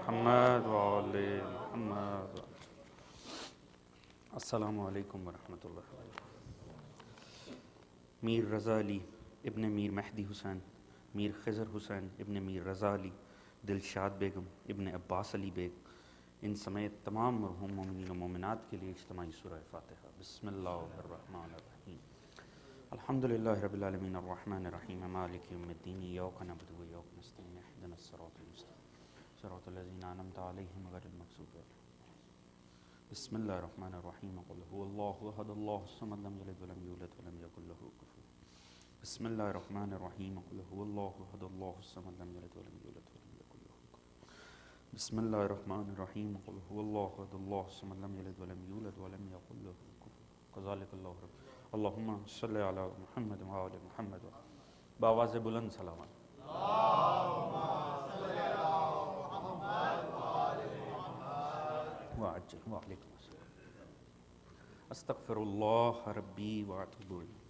محمد وآل محمد. السلام علیکم ورحمۃ اللہ وبرکاتہ. میر رضا علی ابن میر مہدی حسین، میر خضر حسین ابن میر رضا علی، دلشاد بیگم ابن عباس علی بیگ، ان سمیت تمام مرحوم مومنین و مومنات کے لیے اجتماعی سورہ فاتحہ. بسم اللہ الرحمن الرحیم. الحمد للہ رب العالمین الرحمن الرحیم مالک یوم الدین ایاک نعبد و ایاک نستعین اهدنا الصراط المستقیم صراط الذین انعمت علیہم غیر المغضوب علیہم. بسم اللہ الرحمن الرحیم. قل هو اللہ احد اللہ الصمد لم یلد ولم یولد ولم یکن له کفوا. بسم اللہ الرحمن الرحیم. قل هو اللہ احد اللہ الصمد لم یلد ولم یولد ولم یکن له کفوا. بسم اللہ الرحمن الرحیم. قل هو اللہ احد اللہ الصمد لم یلد ولم یولد ولم یکن له کفوا. کذالک اللہ رب. اللہم صلی علی محمد وآل محمد. بآواز بلند سلامات. وعجل وعلیکم السلام. استغفر اللہ ربی واتوب الیہ.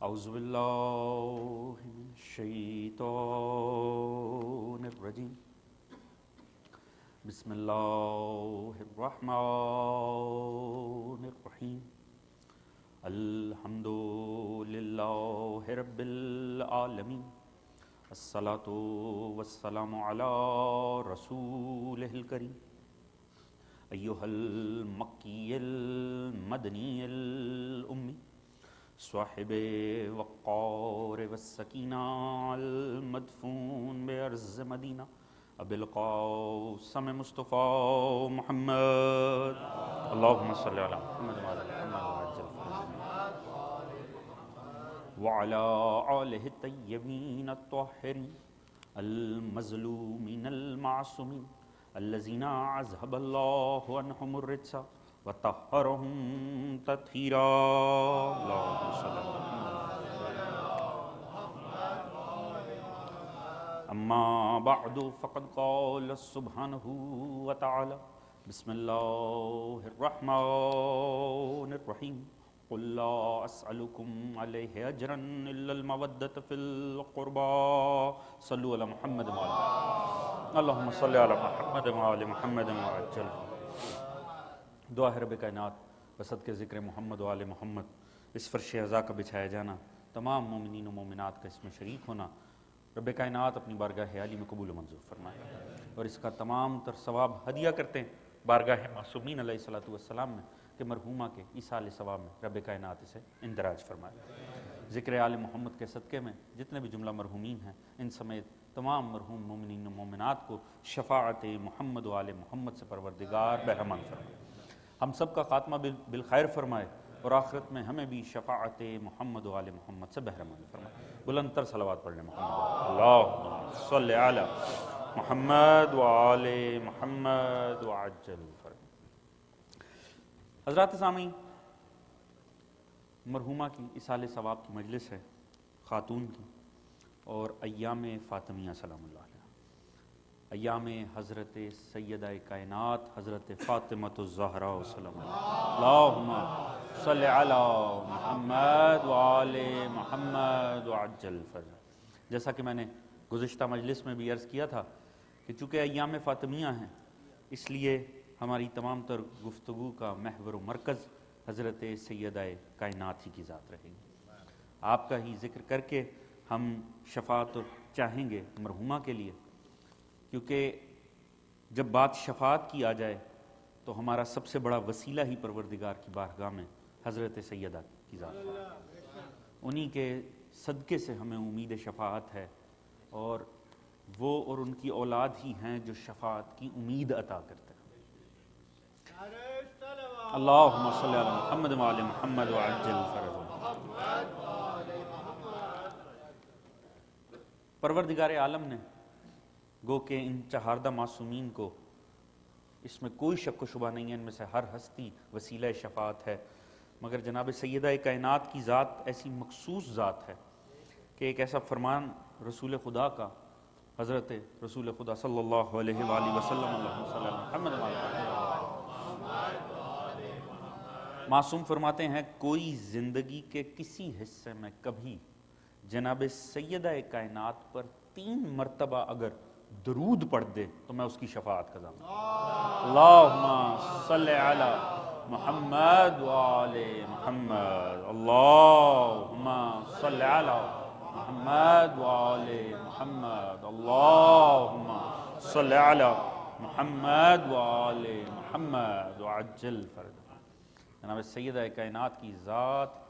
اعوذ باللہ من الشیطان الرجیم. بسم اللہ الرحمن الرحیم. الحمد للہ رب العالمین. الصلاۃ والسلام علی رسولہ الکریم. ایہا المکی المدنی الامی صاحب وقار والسکینہ المدفون بارض مدینہ ابی القاسم مصطفیٰ محمد. اللہم صلی علی محمد وعلی محمد وعجل وعلی آلہ الطیبین الطاہرین المظلومین المعصومین الذین اذھب اللہ عنہم الرجس وطہرہم تطہیرا. اللہم صلی علی محمد. اما بعد فقد قال سبحانہ وتعالی. بسم اللہ الرحمن الرحیم. قل لا اسألكم علیہ اجرا الا المودۃ فی القربى. صلوا علی محمد وعلی اللہم صلی علی محمد وعلی محمد وعجل. دعا ہے رب کائنات بصدقہ ذکر محمد وعلی محمد اس فرش عزا کا بچھایا جانا، تمام مومنین و مومنات کا اس میں شریک ہونا، رب کائنات اپنی بارگاہ عالی میں قبول و منظور فرمائے، اور اس کا تمام تر ثواب ہدیہ کرتے ہیں بارگاہ معصومین علیہ الصلوۃ والسلام میں کہ مرحومہ کے ایصال ثواب میں رب کائنات اسے اندراج فرمائے. ذکر آل محمد کے صدقے میں جتنے بھی جملہ مرحومین ہیں ان سمیت تمام مرحوم مومنین و مومنات کو شفاعت محمد و آل محمد سے پروردگار بہرمان فرمائے. ہم سب کا خاتمہ بالخیر فرمائے اور آخرت میں ہمیں بھی شفاعت محمد و آل محمد سے بہرمان فرمائے. بلند تر صلوات پڑھنے محمد. اللہم صلی علی محمد و آل محمد وعجل فرمائے. حضرات سامعین، مرحومہ کی ایصال ثواب کی مجلس ہے، خاتون کی، اور ایام فاطمیہ سلام اللہ علیہ، ایام حضرت سیدہ کائنات حضرت فاطمۃ الزہراء سلام اللہ. اللہم صلی علی محمد وآل محمد وعجل فرجہ. جیسا کہ میں نے گزشتہ مجلس میں بھی عرض کیا تھا کہ چونکہ ایام فاطمیہ ہیں اس لیے ہماری تمام تر گفتگو کا محور و مرکز حضرت سیدہ کائنات ہی کی ذات رہے گی. آپ کا ہی ذکر کر کے ہم شفاعت چاہیں گے مرحومہ کے لیے، کیونکہ جب بات شفاعت کی آ جائے تو ہمارا سب سے بڑا وسیلہ ہی پروردگار کی بارگاہ میں حضرت سیدہ کی ذات ہے. انہی کے صدقے سے ہمیں امید شفاعت ہے، اور وہ اور ان کی اولاد ہی ہیں جو شفاعت کی امید عطا کرتے ہیں. اللہم صلی علی محمد وعلی محمد وعجل فرجہ. پروردگار عالم نے گو کہ ان چہاردہ معصومین کو، اس میں کوئی شک و شبہ نہیں ہے، ان میں سے ہر ہستی وسیلہ شفاعت ہے، مگر جناب سیدہ کائنات کی ذات ایسی مخصوص ذات ہے کہ ایک ایسا فرمان رسول خدا کا، حضرت رسول خدا صلی اللہ علیہ وآلہ وسلم، اللہم صلی علی محمد وعلی محمد، معصوم فرماتے ہیں کوئی زندگی کے کسی حصے میں کبھی جناب سیدہ کائنات پر 3 مرتبہ اگر درود پڑھ دے تو میں اس کی شفاعت کا ضامن ہوں۔ اللہم صلی علی محمد وآل محمد، اللہم صلی علی محمد وآل محمد، اللہم صلی علی محمد وآل محمد وعجل فرجہ۔ جناب سیدہ کائنات کی ذات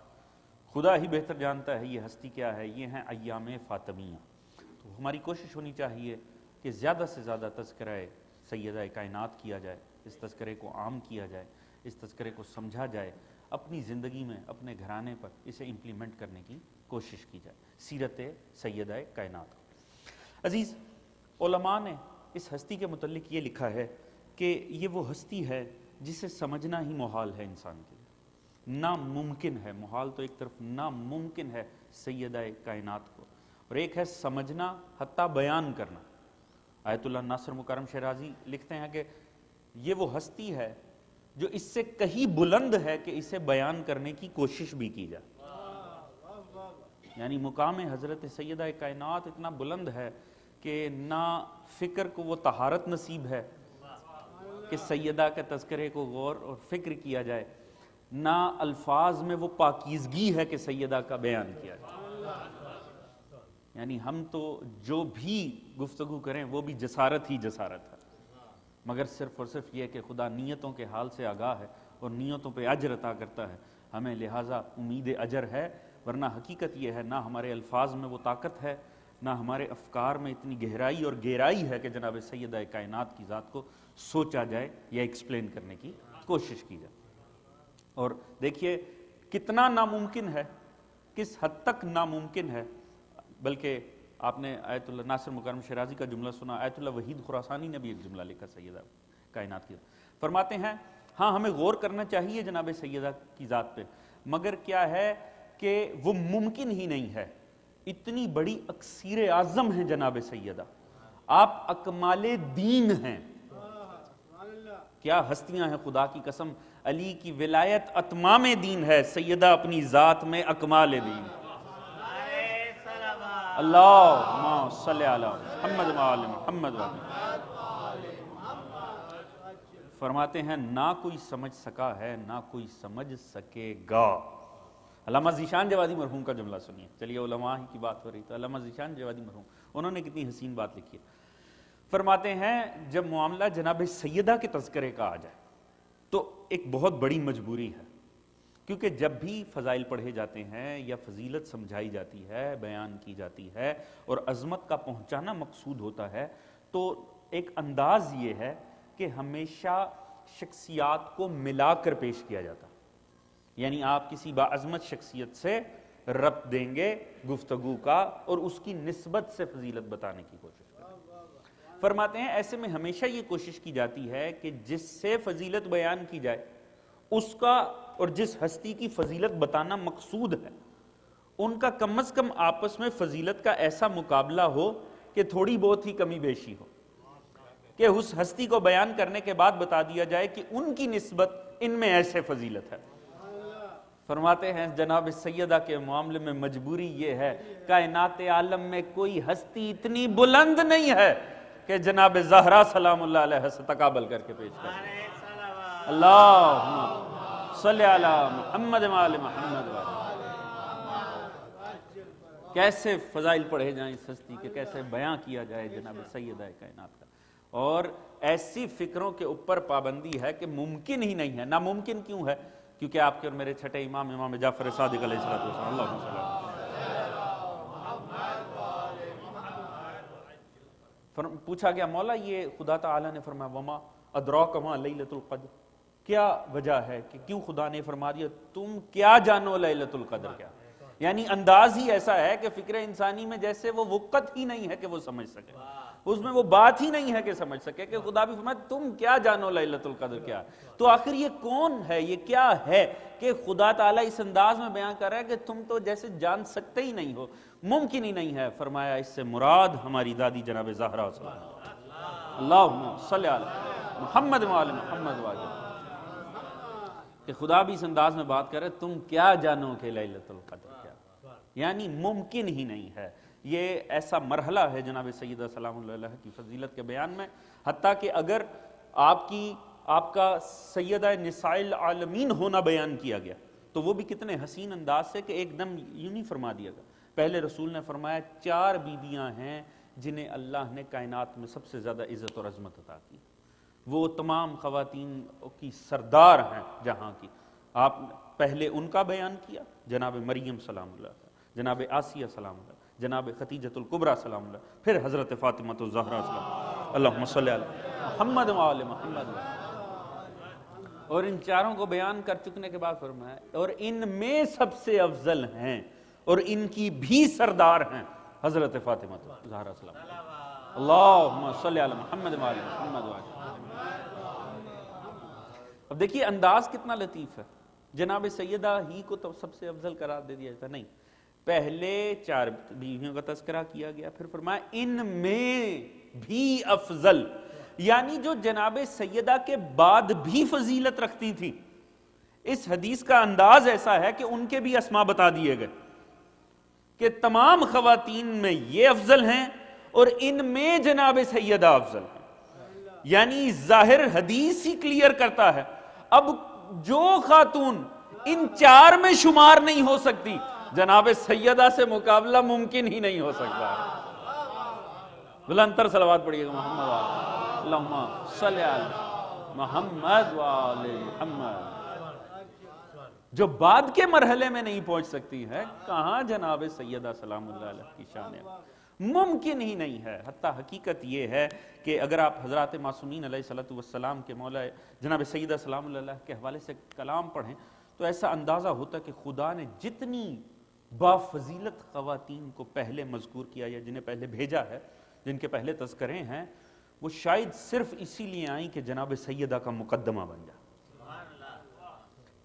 خدا ہی بہتر جانتا ہے یہ ہستی کیا ہے، یہ ہیں ایام فاطمیہ۔ تو ہماری کوشش ہونی چاہیے کہ زیادہ سے زیادہ تذکرہ سیدہ کائنات کیا جائے، اس تذکرے کو عام کیا جائے، اس تذکرے کو سمجھا جائے، اپنی زندگی میں اپنے گھرانے پر اسے امپلیمنٹ کرنے کی کوشش کی جائے، سیرت سیدہ کائنات۔ عزیز، علماء نے اس ہستی کے متعلق یہ لکھا ہے کہ یہ وہ ہستی ہے جسے سمجھنا ہی محال ہے انسان کے لیے، ناممکن ہے۔ محال تو ایک طرف، ناممکن ہے سیدہ کائنات کو، اور ایک ہے سمجھنا حتیٰ بیان کرنا۔ آیت اللہ ناصر مکرم شیرازی لکھتے ہیں کہ یہ وہ ہستی ہے جو اس سے کہیں بلند ہے کہ اسے بیان کرنے کی کوشش بھی کی جائے۔ یعنی مقام حضرت سیدہ کائنات اتنا بلند ہے کہ نہ فکر کو وہ طہارت نصیب ہے کہ سیدہ کے تذکرے کو غور اور فکر کیا جائے، نہ الفاظ میں وہ پاکیزگی ہے کہ سیدہ کا بیان کیا جائے۔ یعنی ہم تو جو بھی گفتگو کریں وہ بھی جسارت ہی جسارت ہے، مگر صرف اور صرف یہ کہ خدا نیتوں کے حال سے آگاہ ہے اور نیتوں پہ اجر عطا کرتا ہے، ہمیں لہٰذا امید اجر ہے، ورنہ حقیقت یہ ہے نہ ہمارے الفاظ میں وہ طاقت ہے، نہ ہمارے افکار میں اتنی گہرائی اور گہرائی ہے کہ جناب سیدہ کائنات کی ذات کو سوچا جائے یا ایکسپلین کرنے کی کوشش کی جائے۔ اور دیکھیے کتنا ناممکن ہے، کس حد تک ناممکن ہے۔ بلکہ آپ نے آیت اللہ ناصر مکرم شیرازی کا جملہ سنا، آیت اللہ وحید خراسانی نے بھی ایک جملہ لکھا سیدہ کائنات کی، فرماتے ہیں ہاں ہمیں غور کرنا چاہیے جناب سیدہ کی ذات پہ، مگر کیا ہے کہ وہ ممکن ہی نہیں ہے۔ اتنی بڑی اکسیر اعظم ہیں جناب سیدہ، آپ اکمال دین ہیں، کیا ہستیاں ہیں خدا کی قسم۔ علی کی ولایت اتمام دین ہے، سیدہ اپنی ذات میں اکمال دین۔ اللہم صلی علی محمد وآل محمد فرماتے ہیں نہ کوئی سمجھ سکا ہے نہ کوئی سمجھ سکے گا۔ علامہ ذیشان جوادی مرحوم کا جملہ سنیے، چلیے علماء ہی کی بات ہو رہی تو علامہ ذیشان جوادی مرحوم انہوں نے کتنی حسین بات لکھی ہے۔ فرماتے ہیں جب معاملہ جناب سیدہ کے تذکرے کا آ جائے تو ایک بہت بڑی مجبوری ہے، کیونکہ جب بھی فضائل پڑھے جاتے ہیں یا فضیلت سمجھائی جاتی ہے، بیان کی جاتی ہے اور عظمت کا پہنچانا مقصود ہوتا ہے، تو ایک انداز یہ ہے کہ ہمیشہ شخصیات کو ملا کر پیش کیا جاتا ہے۔ یعنی آپ کسی باعظمت شخصیت سے ربط دیں گے گفتگو کا اور اس کی نسبت سے فضیلت بتانے کی کوشش کریں۔ فرماتے ہیں ایسے میں ہمیشہ یہ کوشش کی جاتی ہے کہ جس سے فضیلت بیان کی جائے اس کا اور جس ہستی کی فضیلت بتانا مقصود ہے ان کا کم از کم آپس میں فضیلت کا ایسا مقابلہ ہو کہ تھوڑی بہت ہی کمی بیشی ہو، کہ اس ہستی کو بیان کرنے کے بعد بتا دیا جائے کہ ان کی نسبت ان میں ایسے فضیلت ہے۔ فرماتے ہیں جناب سیدہ کے معاملے میں مجبوری یہ ہے، کائنات عالم میں کوئی ہستی اتنی بلند نہیں ہے کہ جناب زہرا سلام اللہ علیہ سے تقابل کر کے پیش کریں۔ اللہم صلی علی محمد وآل محمد۔ کیسے فضائل پڑھے جائیں اس ہستی کے، کیسے بیان کیا جائے جناب سیدہ کائنات کا، اور ایسی فکروں کے اوپر پابندی ہے کہ ممکن ہی نہیں ہے۔ ناممکن کیوں ہے؟ کیونکہ آپ کے اور میرے چھٹے امام امام جعفر صادق علیہ السلام، اللہم صلی اللہ پوچھا گیا مولا یہ خدا تعالیٰ نے فرمایا وما ادراک ما لیلۃ القدر، کیا وجہ ہے کہ کیوں خدا نے فرما دیا تم کیا جانو لیلۃ القدر کیا؟ یعنی انداز ہی ایسا ہے کہ فکر انسانی میں جیسے وہ وقت ہی نہیں ہے کہ وہ سمجھ سکے، اس میں وہ بات ہی نہیں ہے کہ سمجھ سکے، کہ خدا بھی فرمایا تم کیا جانو لیلۃ القدر کیا؟ تو آخر یہ کون ہے، یہ کیا ہے کہ خدا تعالیٰ اس انداز میں بیان کر رہا ہے کہ تم تو جیسے جان سکتے ہی نہیں ہو، ممکن ہی نہیں ہے۔ فرمایا اس سے مراد ہماری دادی جناب زہرا صلی اللہ علیہ وسلم، اللہم صلی علی محمد وآل محمد وآلہ، کہ خدا بھی اس انداز میں بات کر رہے تم کیا جانو کہ لیلۃ القدر کیا؟ یعنی ممکن ہی نہیں ہے یہ ایسا مرحلہ ہے جناب سیدہ سلام اللہ علیہ کی فضیلت کے بیان میں، حتیٰ کہ اگر آپ کا سیدہ نساء العالمین ہونا بیان کیا گیا تو وہ بھی کتنے حسین انداز سے کہ ایک دم یوں نہیں فرما دیا گیا۔ پہلے رسول نے فرمایا 4 بیویاں ہیں جنہیں اللہ نے کائنات میں سب سے زیادہ عزت اور عظمت عطا کی، وہ تمام خواتین کی سردار ہیں جہاں کی۔ آپ پہلے ان کا بیان کیا، جناب مریم سلام اللہ علیہ، جناب آسیہ سلام اللہ، جناب خدیجۃ الکبریٰ سلام اللہ، پھر حضرت فاطمہ الزہرا سلام، اللہم صلی علی محمد وآل محمد۔ اور ان چاروں کو بیان کر چکنے کے بعد فرمایا اور ان میں سب سے افضل ہیں اور ان کی بھی سردار ہیں حضرت فاطمہ الزہرا سلام اللہ، اللہم صلی علی محمد وآل محمد۔ اب دیکھیے انداز کتنا لطیف ہے، جناب سیدہ ہی کو تو سب سے افضل قرار دے دیا جاتا، نہیں، پہلے 4 بیویوں کا تذکرہ کیا گیا، پھر فرمایا ان میں بھی افضل، یعنی جو جناب سیدہ کے بعد بھی فضیلت رکھتی تھی۔ اس حدیث کا انداز ایسا ہے کہ ان کے بھی اسماء بتا دیے گئے کہ تمام خواتین میں یہ افضل ہیں اور ان میں جناب سیدہ افضل ہیں، یعنی ظاہر حدیث ہی کلیئر کرتا ہے اب جو خاتون ان 4 میں شمار نہیں ہو سکتی، جناب سیدہ سے مقابلہ ممکن ہی نہیں ہو سکتا۔ بلندتر صلوات پڑھیے گا محمد اللہم صلی علی محمد وآل محمد۔ جو بعد کے مرحلے میں نہیں پہنچ سکتی ہے، کہاں جناب سیدہ سلام اللہ علیہ کی شان ہے، ممکن ہی نہیں ہے۔ حتیٰ حقیقت یہ ہے کہ اگر آپ حضرات معصومین علیہ السلام کے مولا جناب سیدہ سلام اللہ علیہ کے حوالے سے کلام پڑھیں تو ایسا اندازہ ہوتا ہے کہ خدا نے جتنی بافضیلت خواتین کو پہلے مذکور کیا یا جنہیں پہلے بھیجا ہے، جن کے پہلے تذکرے ہیں، وہ شاید صرف اسی لیے آئیں کہ جناب سیدہ کا مقدمہ بن جائے۔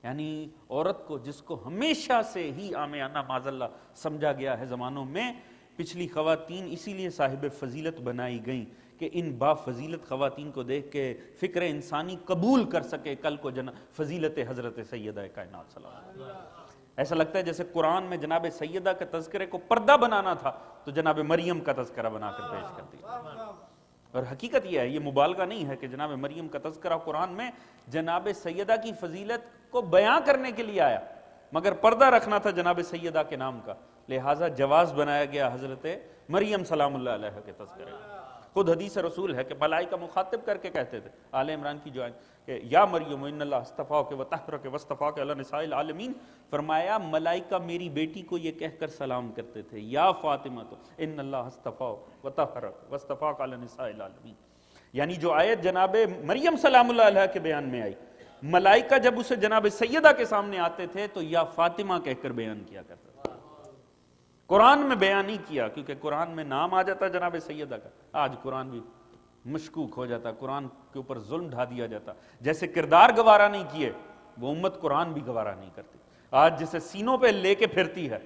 یعنی عورت کو جس کو ہمیشہ سے ہی عامیانہ معاذ اللہ سمجھا گیا ہے زمانوں میں، پچھلی خواتین اسی لیے صاحب فضیلت بنائی گئیں کہ ان بافضیلت خواتین کو دیکھ کے فکر انسانی قبول کر سکے کل کو فضیلت حضرت سیدہ کائنات صلی اللہ علیہ وسلم۔ ایسا لگتا ہے جیسے قرآن میں جناب سیدہ کے تذکرے کو پردہ بنانا تھا تو جناب مریم کا تذکرہ بنا کر پیش کر دیا، اور حقیقت یہ ہے، یہ مبالغہ نہیں ہے کہ جناب مریم کا تذکرہ قرآن میں جناب سیدہ کی فضیلت کو بیان کرنے کے لیے آیا، مگر پردہ رکھنا تھا جناب سیدہ کے نام کا، لہٰذا جواز بنایا گیا حضرت مریم سلام اللہ علیہ کے تذکرے۔ خود حدیث رسول ہے کہ ملائکہ مخاطب کر کے کہتے تھے، آل عمران کی جو ہے کہ یا مریم ان اللہ اصطفاک وطہرک واصطفاک علی نساء العالمین، فرمایا ملائکہ میری بیٹی کو یہ کہہ کر سلام کرتے تھے، یا فاطمہ تو ان اللہ اصطفاک وطہرک واصطفاک علی نساء العالمین۔ یعنی جو آیت جناب مریم سلام اللہ علیہ کے بیان میں آئی، ملائکہ جب اسے جناب سیدہ کے سامنے آتے تھے تو یا فاطمہ کہہ کر بیان کیا کرتے تھے۔ قرآن میں بیان نہیں کیا کیونکہ قرآن میں نام آ جاتا جناب سیدہ کا، آج قرآن بھی مشکوک ہو جاتا، قرآن کے اوپر ظلم ڈھا دیا جاتا، جیسے کردار گوارا نہیں کیے وہ امت قرآن بھی گوارا نہیں کرتی، آج جسے سینوں پہ لے کے پھرتی ہے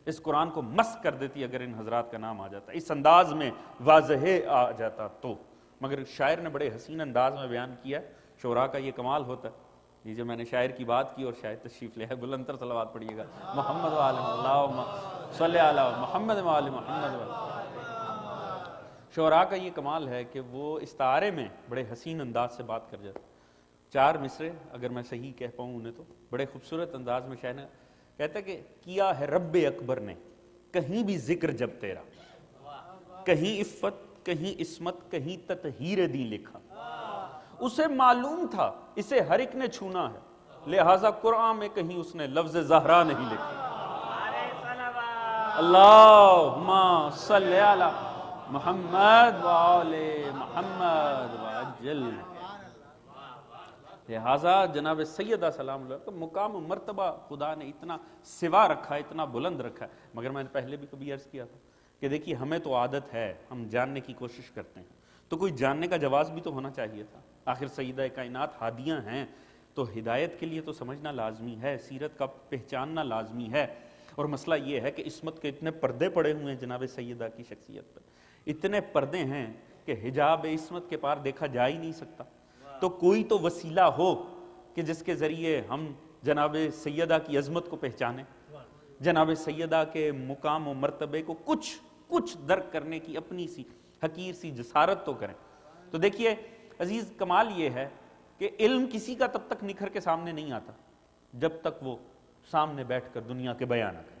اس قرآن کو مسخ کر دیتی اگر ان حضرات کا نام آ جاتا، اس انداز میں واضح آ جاتا تو۔ مگر شاعر نے بڑے حسین انداز میں بیان کیا، شعراء کا یہ کمال ہوتا ہے۔ یہ میں نے شاعر کی بات کی اور شاعر تشریف لے ہے، بلندتر صلوات پڑھیے گا محمد وآل اللہم صلی علی محمد وآل محمد۔ شعراء کا یہ کمال ہے کہ وہ استعارے میں بڑے حسین انداز سے بات کر جاتے، 4 مصرے اگر میں صحیح کہہ پاؤں انہیں تو بڑے خوبصورت انداز میں شاعر نے کہتا ہے کہ کیا ہے رب اکبر نے کہیں بھی ذکر جب تیرا، کہیں عفت کہیں عصمت کہیں تطہیر دی لکھا، اسے معلوم تھا اسے ہر ایک نے چھونا ہے، لہٰذا قرآن میں کہیں اس نے لفظ زہرا نہیں لکھا۔ اللہم صلی علی محمد وآل محمد وعجل۔ لہٰذا جناب سیدہ سلام اللہ کا مقام و مرتبہ خدا نے اتنا سوا رکھا ہے، اتنا بلند رکھا ہے۔ مگر میں نے پہلے بھی کبھی عرض کیا تھا کہ دیکھیے ہمیں تو عادت ہے، ہم جاننے کی کوشش کرتے ہیں، تو کوئی جاننے کا جواز بھی تو ہونا چاہیے تھا۔ آخر سیدہ کائنات ہادیاں ہیں تو ہدایت کے لیے تو سمجھنا لازمی ہے، سیرت کا پہچاننا لازمی ہے۔ اور مسئلہ یہ ہے کہ عصمت کے اتنے پردے پڑے ہوئے ہیں جناب سیدہ کی شخصیت پر، اتنے پردے ہیں کہ حجاب عصمت کے پار دیکھا جا ہی نہیں سکتا، تو کوئی تو وسیلہ ہو کہ جس کے ذریعے ہم جناب سیدہ کی عظمت کو پہچانیں، جناب سیدہ کے مقام و مرتبے کو کچھ کچھ درک کرنے کی اپنی سی حقیر سی جسارت تو کریں۔ تو دیکھیے عزیز، کمال یہ ہے کہ علم کسی کا تب تک نکھر کے سامنے نہیں آتا جب تک وہ سامنے بیٹھ کر دنیا کے بیان نہ کرے۔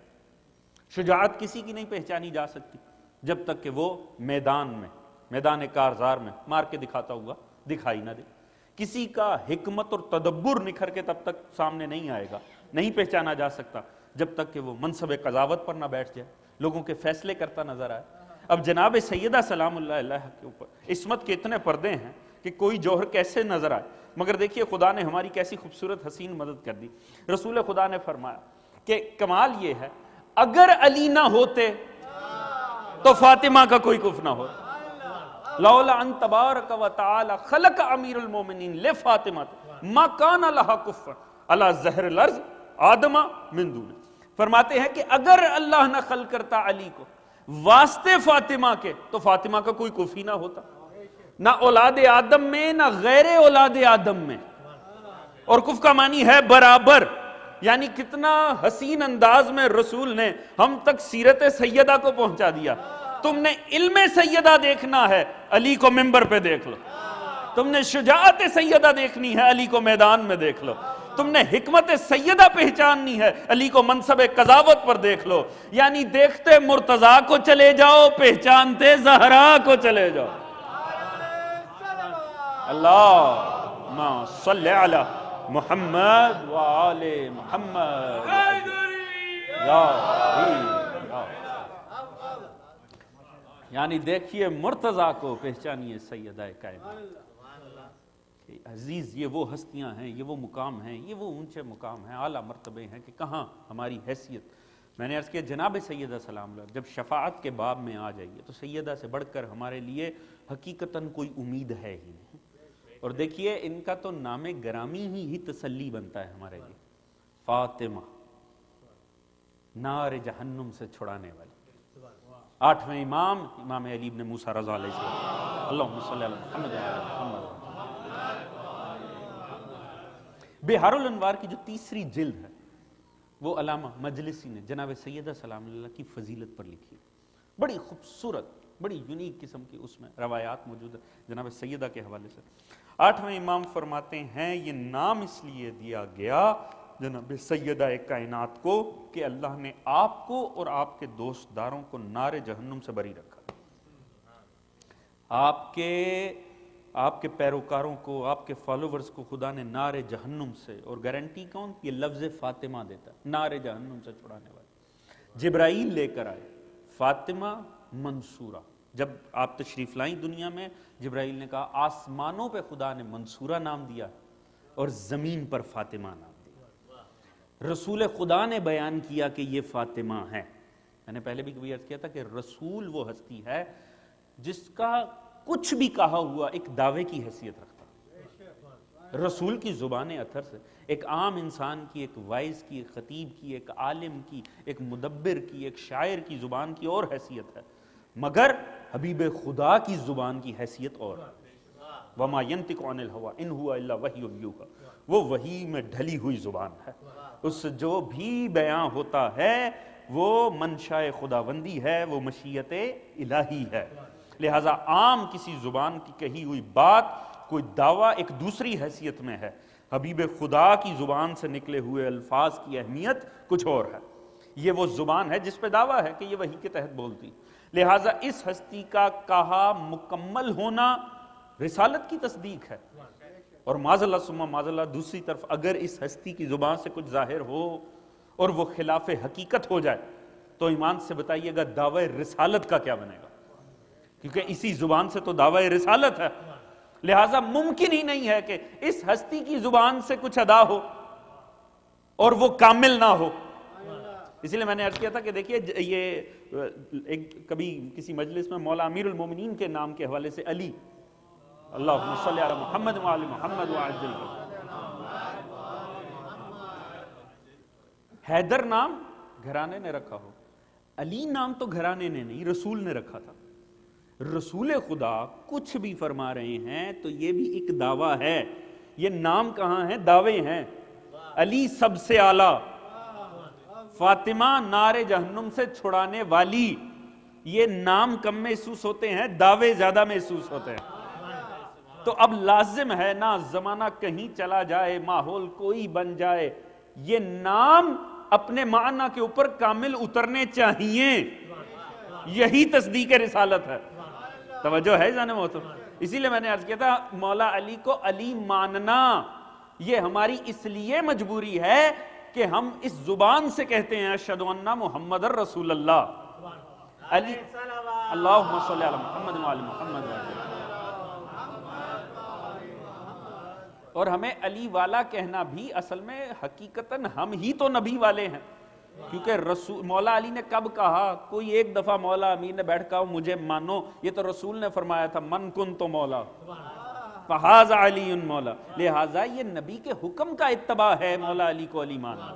شجاعت کسی کی نہیں پہچانی جا سکتی جب تک کہ وہ میدان کارزار میں مار کے دکھاتا ہوا دکھائی نہ دے۔ کسی کا حکمت اور تدبر نکھر کے تب تک سامنے نہیں آئے گا، نہیں پہچانا جا سکتا جب تک کہ وہ منصب قضاوت پر نہ بیٹھ جائے، لوگوں کے فیصلے کرتا نظر آئے۔ اب جناب سیدہ سلام اللہ علیہ کے اوپر عصمت کے اتنے پردے ہیں کہ کوئی جوہر کیسے نظر آئے، مگر دیکھیے خدا نے ہماری کیسی خوبصورت حسین مدد کر دی۔ رسول خدا نے فرمایا کہ کمال یہ ہے، اگر علی نہ ہوتے تو فاطمہ کا کوئی کف نہ ہو۔ لولا ان تبارک و تعالی خلق امیر المومنین لفاطمہ ما کان لہا کف علی ظہر الارض آدم من دون۔ فرماتے ہیں کہ اگر اللہ نہ خلق کرتا علی کو واسطے فاطمہ کے تو فاطمہ کا کوئی کف ہی نہ ہوتا، نہ اولاد آدم میں نہ غیر اولاد آدم میں۔ اور کف کا معنی ہے برابر، یعنی کتنا حسین انداز میں رسول نے ہم تک سیرت سیدہ کو پہنچا دیا۔ تم نے علم سیدہ دیکھنا ہے، علی کو منبر پہ دیکھ لو۔ تم نے شجاعت سیدہ دیکھنی ہے، علی کو میدان میں دیکھ لو۔ تم نے حکمت سیدہ پہچاننی ہے، علی کو منصب قضاوت پر دیکھ لو۔ یعنی دیکھتے مرتضیٰ کو چلے جاؤ، پہچانتے زہرا کو چلے جاؤ۔ اللہم صلی علی محمد وآل محمد یا یعنی دیکھیے مرتضیٰ کو، پہچانیے سیدہ کائنات۔ عزیز، یہ وہ ہستیاں ہیں، یہ وہ مقام ہیں، یہ وہ اونچے مقام ہیں، اعلیٰ مرتبے ہیں کہ کہاں ہماری حیثیت۔ میں نے عرض کیا جناب سیدہ سلام اللہ جب شفاعت کے باب میں آ جائیے تو سیدہ سے بڑھ کر ہمارے لیے حقیقتاً کوئی امید ہے ہی نہیں۔ اور دیکھیے ان کا تو نام گرامی ہی تسلی بنتا ہے ہمارے لیے، فاطمہ نار جہنم سے چھڑانے والی۔ 8ویں امام علی ابن موسیٰ رضا علیہ السلام، اللہم صلی علی محمد وعلی محمد۔ بحار الانوار کی جو تیسری جلد ہے وہ علامہ مجلسی نے جناب سیدہ سلام اللہ کی فضیلت پر لکھی، بڑی خوبصورت بڑی یونیک قسم کی اس میں روایات موجود ہے جناب سیدہ کے حوالے سے۔ 8ویں امام فرماتے ہیں یہ نام اس لیے دیا گیا جناب سیدہ کائنات کو کہ اللہ نے آپ کو اور آپ کے دوست داروں کو نار جہنم سے بری رکھا۔ آپ کے پیروکاروں کو، آپ کے فالوورز کو خدا نے نار جہنم سے، اور گارنٹی کون؟ یہ لفظ فاطمہ دیتا ہے، نار جہنم سے چھڑانے والے۔ جبرائیل لے کر آئے فاطمہ منصورہ، جب آپ تشریف لائیں دنیا میں جبرائیل نے کہا آسمانوں پہ خدا نے منصورہ نام دیا اور زمین پر فاطمہ نام دیا۔ رسول خدا نے بیان کیا کہ یہ فاطمہ ہے۔ میں نے پہلے بھی کبھی عرض کیا تھا کہ رسول وہ ہستی ہے جس کا کچھ بھی کہا ہوا ایک دعوے کی حیثیت رکھتا۔ رسول کی زبان اطہر سے ایک عام انسان کی، ایک وائز کی، ایک خطیب کی، ایک عالم کی، ایک مدبر کی، ایک شاعر کی زبان کی اور حیثیت ہے، مگر حبیب خدا کی زبان کی حیثیت اور ہے۔ وَمَا يَنْتِقُ عَنِ الْهَوَىٰ إِنْ هُوَ إِلَّا وَحْيٌ يُوحَىٰ، وہ وحی میں ڈھلی ہوئی زبان ہے، اس سے جو بھی بیان ہوتا ہے وہ منشاء خداوندی ہے، وہ مشیت الہی ہے۔ لہٰذا عام کسی زبان کی کہی ہوئی بات، کوئی دعویٰ ایک دوسری حیثیت میں ہے، حبیب خدا کی زبان سے نکلے ہوئے الفاظ کی اہمیت کچھ اور ہے۔ یہ وہ زبان ہے جس پہ دعویٰ ہے کہ یہ وحی کے تحت بولتی۔ لہٰذا اس ہستی کا کہا مکمل ہونا رسالت کی تصدیق ہے، اور معاذ اللہ ثم معاذ اللہ دوسری طرف اگر اس ہستی کی زبان سے کچھ ظاہر ہو اور وہ خلاف حقیقت ہو جائے تو ایمان سے بتائیے گا دعوی رسالت کا کیا بنے گا، کیونکہ اسی زبان سے تو دعوی رسالت ہے۔ لہٰذا ممکن ہی نہیں ہے کہ اس ہستی کی زبان سے کچھ ادا ہو اور وہ کامل نہ ہو۔ اسی لیے میں نے عرض کیا تھا کہ دیکھیے یہ ایک کبھی کسی مجلس میں مولا امیر المومنین کے نام کے حوالے سے علی، اللہم صلی علی محمد وعلی محمد وعجل، حیدر نام گھرانے نے رکھا ہو، علی نام تو گھرانے نے نہیں رسول نے رکھا تھا۔ رسول خدا کچھ بھی فرما رہے ہیں تو یہ بھی ایک دعویٰ ہے، یہ نام کہاں ہیں؟ دعوے ہیں۔ علی سب سے اعلیٰ، فاطمہ نار جہنم سے چھڑانے والی، یہ نام کم محسوس ہوتے ہیں، دعوے زیادہ محسوس ہوتے ہیں۔ تو اب لازم ہے نا، زمانہ کہیں چلا جائے، ماحول کوئی بن جائے، یہ نام اپنے معنی کے اوپر کامل اترنے چاہیے۔ یہی تصدیق رسالت ہے۔ توجہ ہے جانے محترم؟ اسی لیے میں نے عرض کیا تھا مولا علی کو علی ماننا یہ ہماری اس لیے مجبوری ہے کہ ہم اس زبان سے کہتے ہیں اشہد ان محمد رسول اللہ۔ علی اللہم صلی علی محمد وعلی محمد۔ اور ہمیں علی والا کہنا بھی اصل میں حقیقتاً ہم ہی تو نبی والے ہیں، کیونکہ رسول مولا علی نے کب کہا؟ کوئی ایک دفعہ مولا امیر نے بیٹھ کہا مجھے مانو، یہ تو رسول نے فرمایا تھا من کن تو مولا فہذا علی مولا، لہٰذا یہ نبی کے حکم کا اتباع ہے مولا علی کو علی ماننا،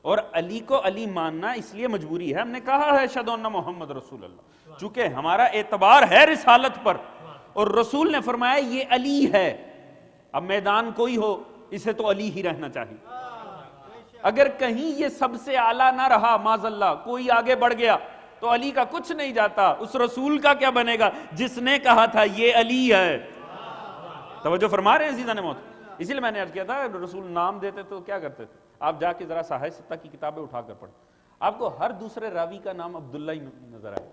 اور علی کو علی ماننا اس لیے مجبوری ہے۔ ہم نے کہا ہے اشہد ان محمد رسول اللہ، چونکہ ہمارا اعتبار ہے رسالت پر، اور رسول نے فرمایا یہ علی ہے۔ اب میدان کوئی ہو اسے تو علی ہی رہنا چاہیے۔ اگر کہیں یہ سب سے اعلیٰ نہ رہا معاذ اللہ، کوئی آگے بڑھ گیا تو علی کا کچھ نہیں جاتا، اس رسول کا کیا بنے گا جس نے کہا تھا یہ علی ہے۔ توجہ فرما رہے ہیں عزیزان محترم؟ اسی لیے میں نے عرض کیا تھا رسول نام دیتے تو کیا کرتے تھے؟ آپ جا کے ذرا صحائف ستہ کی کتابیں اٹھا کر پڑھیں، آپ کو ہر دوسرے راوی کا نام عبداللہ ہی نظر آئے،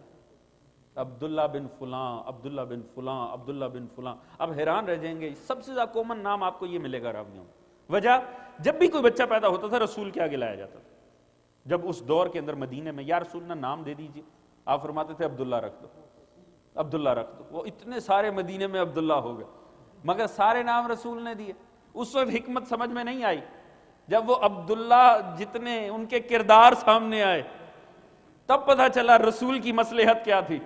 عبداللہ بن فلاں، عبداللہ بن فلاں، عبداللہ بن فلاں۔ اب حیران رہ جائیں گے، سب سے زیادہ کومن نام آپ کو یہ ملے گا راویوں میں۔ وجہ جب بھی کوئی بچہ پیدا ہوتا تھا رسول کے آگے لایا جاتا تھا۔ جب اس دور کے اندر مدینے میں یا رسول اللہ نام دے دیجیے، آپ فرماتے تھے عبداللہ رکھ دو، عبداللہ رکھ دو۔ وہ اتنے سارے مدینے میں عبداللہ ہو گئے، مگر سارے نام رسول نے دیے۔ اس وقت حکمت سمجھ میں نہیں آئی، جب وہ عبداللہ جتنے ان کے کردار سامنے آئے تب پتہ چلا رسول کی مصلحت کیا تھی۔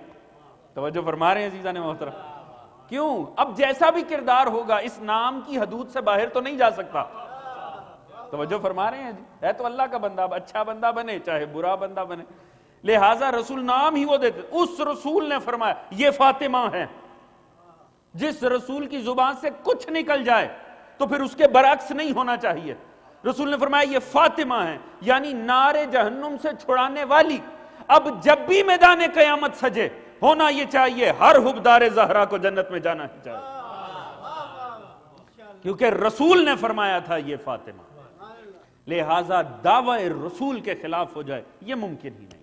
توجہ فرما رہے ہیں عزیزان محترم؟ کیوں؟ اب جیسا بھی کردار ہوگا اس نام کی حدود سے باہر تو نہیں جا سکتا۔ توجہ فرما رہے ہیں جی؟ ہے تو اللہ کا بندہ، اچھا بندہ بنے چاہے برا بندہ بنے، لہٰذا رسول نام ہی وہ دیتے۔ اس رسول نے فرمایا یہ فاطمہ ہے۔ جس رسول کی زبان سے کچھ نکل جائے تو پھر اس کے برعکس نہیں ہونا چاہیے۔ رسول نے فرمایا یہ فاطمہ ہے، یعنی نار جہنم سے چھڑانے والی۔ اب جب بھی میدان قیامت سجے ہونا یہ چاہیے ہر حبدار زہرا کو جنت میں جانا ہی چاہیے، کیونکہ رسول نے فرمایا تھا یہ فاطمہ۔ لہٰذا دعوی رسول کے خلاف ہو جائے یہ ممکن ہی نہیں۔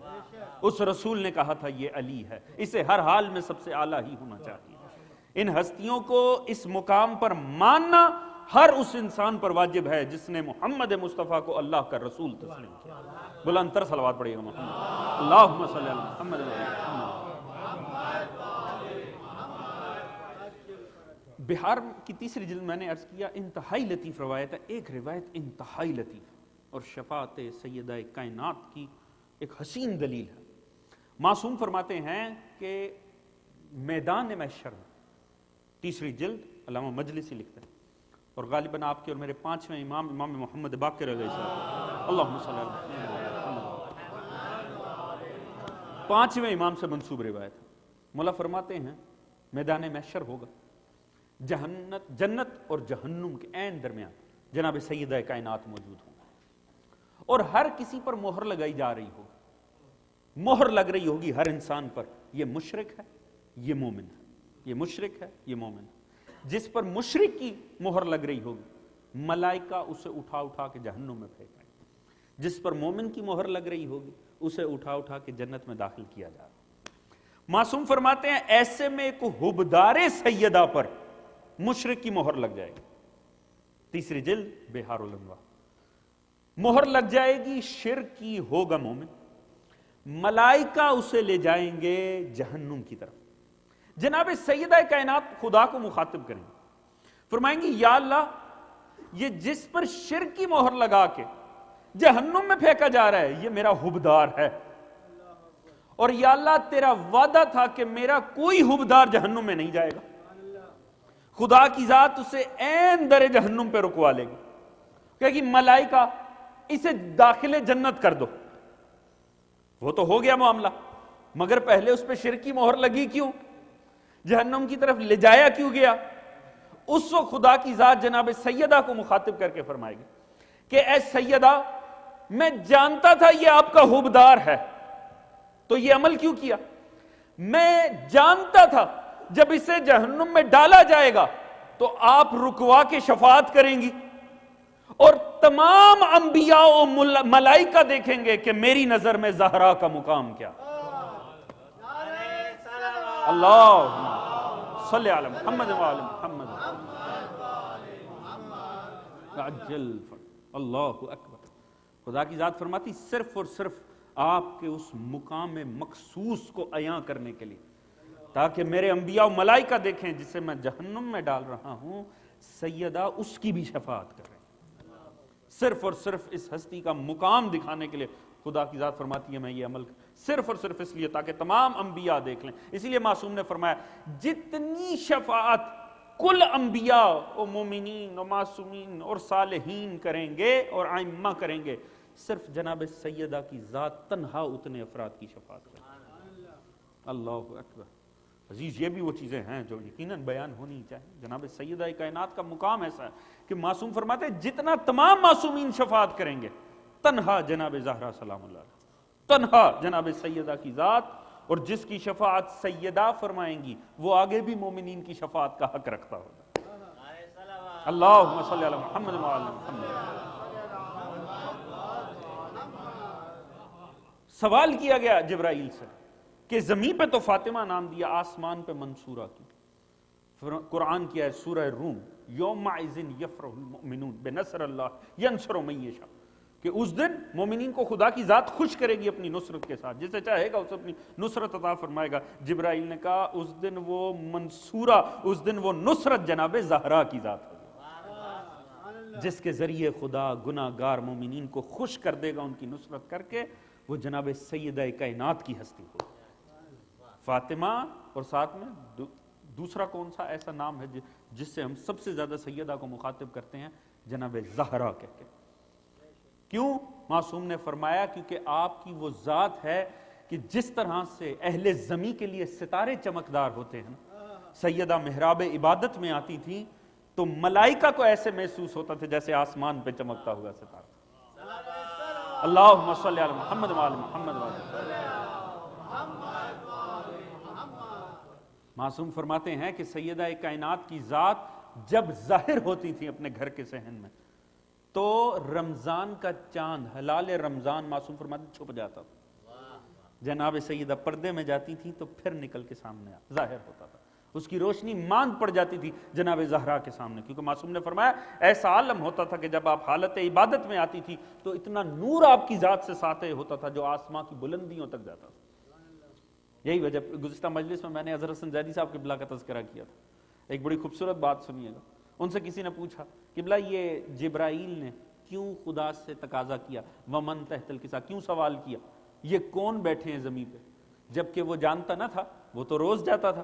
اس رسول نے کہا تھا یہ علی ہے، اسے ہر حال میں سب سے اعلیٰ ہی ہونا چاہیے۔ ان ہستیوں کو اس مقام پر ماننا ہر اس انسان پر واجب ہے جس نے محمد مصطفیٰ کو اللہ کا رسول تسلیم کیا۔ بلند تر صلوات پڑھیے گا محمد اللہم صلی علی محمد۔ بہار کی تیسری جلد میں نے عرض کیا انتہائی لطیف روایت ہے، ایک روایت انتہائی لطیف اور شفاعت سیدہ کائنات کی ایک حسین دلیل ہے۔ معصوم فرماتے ہیں کہ میدان محشر میں، تیسری جلد علامہ مجلسی لکھتے ہیں، اور غالباً آپ کے اور میرے پانچویں امام امام محمد باقر علیہ السلام، اللہم صلی اللہ علیہ پانچویں امام سے منسوب روایت ہے۔ مولا فرماتے ہیں میدان محشر ہوگا، جنت اور جہنم کے عین درمیان جناب سیدہ کائنات موجود ہوں، اور ہر کسی پر مہر لگائی جا رہی ہوگی، مہر لگ رہی ہوگی ہر انسان پر، یہ مشرک ہے یہ مومن ہے، یہ مشرک ہے یہ مومن ہے۔ جس پر مشرک کی مہر لگ رہی ہوگی ملائکہ اسے اٹھا اٹھا کے جہنم میں پھینک رہے ہیں، جس پر مومن کی مہر لگ رہی ہوگی اسے اٹھا اٹھا کے جنت میں داخل کیا جا رہا ہے۔ معصوم فرماتے ہیں ایسے میں ایک حبدار سیدہ پر مشرک کی مہر لگ جائے گی، تیسری جلد بہار الانوار، مہر لگ جائے گی، شرک کی ہوگا مومن، ملائکہ اسے لے جائیں گے جہنم کی طرف۔ جناب سیدہ کائنات خدا کو مخاطب کریں گے، فرمائیں گی یا اللہ یہ جس پر شرک کی مہر لگا کے جہنم میں پھینکا جا رہا ہے یہ میرا حبدار ہے، اور یا اللہ تیرا وعدہ تھا کہ میرا کوئی حبدار جہنم میں نہیں جائے گا۔ خدا کی ذات اسے عین در جہنم پہ رکوا لے گی، کہے گی ملائکہ اسے داخل جنت کر دو۔ وہ تو ہو گیا معاملہ، مگر پہلے اس پہ شرک کی مہر لگی کیوں؟ جہنم کی طرف لے جایا کیوں گیا؟ اس وقت خدا کی ذات جناب سیدہ کو مخاطب کر کے فرمائے گی کہ اے سیدہ میں جانتا تھا یہ آپ کا حبدار ہے، تو یہ عمل کیوں کیا؟ میں جانتا تھا جب اسے جہنم میں ڈالا جائے گا تو آپ رکوا کے شفاعت کریں گی اور تمام انبیاء و ملائکہ دیکھیں گے کہ میری نظر میں زہرا کا مقام کیا. اللہ صلی علی محمد وعلی محمد عجل. اللہ اکبر. خدا کی ذات فرماتی صرف اور صرف آپ کے اس مقام مخصوص کو عیاں کرنے کے لیے، تاکہ میرے انبیاء و ملائکہ دیکھیں جسے میں جہنم میں ڈال رہا ہوں سیدہ اس کی بھی شفاعت کر رہے ہیں. صرف اور صرف اس ہستی کا مقام دکھانے کے لیے خدا کی ذات فرماتی ہے میں یہ عمل صرف اور صرف اس لیے تاکہ تمام انبیاء دیکھ لیں. اسی لیے معصوم نے فرمایا جتنی شفاعت کل انبیاء و مومنین و معصومین اور صالحین کریں گے اور ائمہ کریں گے، صرف جناب سیدہ کی ذات تنہا اتنے افراد کی شفاعت کریں. اللہ اکبر. عزیز یہ بھی وہ چیزیں ہیں جو یقیناً بیان ہونی چاہیے. جناب سیدہ کائنات کا مقام ایسا ہے کہ معصوم فرماتے ہیں جتنا تمام معصومین شفاعت کریں گے تنہا جناب زہرا سلام اللہ علیہ، تنہا جناب سیدہ کی ذات، اور جس کی شفاعت سیدہ فرمائیں گی وہ آگے بھی مومنین کی شفاعت کا حق رکھتا ہوگا. اللہم صلی علی محمد وعلی محمد. سوال کیا گیا جبرائیل سے کہ زمین پہ تو فاطمہ نام دیا، آسمان پہ منصورہ کی. قرآن کی ہے سورہ روم، یومئذ یفرح المؤمنون بنصر اللہ ینصر من یشاء، کہ اس دن مومنین کو خدا کی ذات خوش کرے گی اپنی نصرت کے ساتھ، جسے چاہے گا اسے اپنی نصرت عطا فرمائے گا. جبرائیل نے کہا اس دن وہ منصورہ، اس دن وہ نصرت جناب زہرا کی ذات ہوگی، جس کے ذریعے خدا گناہ گار مومنین کو خوش کر دے گا ان کی نصرت کر کے. وہ جناب سیدہ کائنات کی ہستی ہوگی فاطمہ، اور ساتھ میں دوسرا کون سا ایسا نام ہے جس سے ہم سب سے زیادہ سیدہ کو مخاطب کرتے ہیں؟ جناب زہرا کہہ کے. کیوں؟ معصوم نے فرمایا کیونکہ آپ کی وہ ذات ہے کہ جس طرح سے اہل زمیں کے لیے ستارے چمکدار ہوتے ہیں، سیدہ محراب عبادت میں آتی تھی تو ملائکہ کو ایسے محسوس ہوتا تھا جیسے آسمان پہ چمکتا ہوا ستارہ. اللہم صلی علی محمد وعلی محمد وعلی. معصوم فرماتے ہیں کہ سیدہ کائنات کی ذات جب ظاہر ہوتی تھی اپنے گھر کے صحن میں تو رمضان کا چاند، ہلال رمضان، معصوم فرماتے چھپ جاتا تھا. جناب سیدہ پردے میں جاتی تھی تو پھر نکل کے سامنے ظاہر ہوتا تھا، اس کی روشنی ماند پڑ جاتی تھی جناب زہرا کے سامنے. کیونکہ معصوم نے فرمایا ایسا عالم ہوتا تھا کہ جب آپ حالت عبادت میں آتی تھی تو اتنا نور آپ کی ذات سے ساطع ہوتا تھا جو آسمان کی بلندیوں تک جاتا تھا. یہی وجہ گزشتہ مجلس میں نے حضرت حسن زیدی صاحب قبلہ کا تذکرہ کیا تھا. ایک بڑی خوبصورت بات سنیے گا. ان سے کسی نے پوچھا قبلہ یہ جبرائیل نے کیوں خدا سے تقاضا کیا ومن تحت الکسا، کیوں سوال کیا یہ کون بیٹھے ہیں زمین پہ، جبکہ وہ جانتا نہ تھا، وہ تو روز جاتا تھا.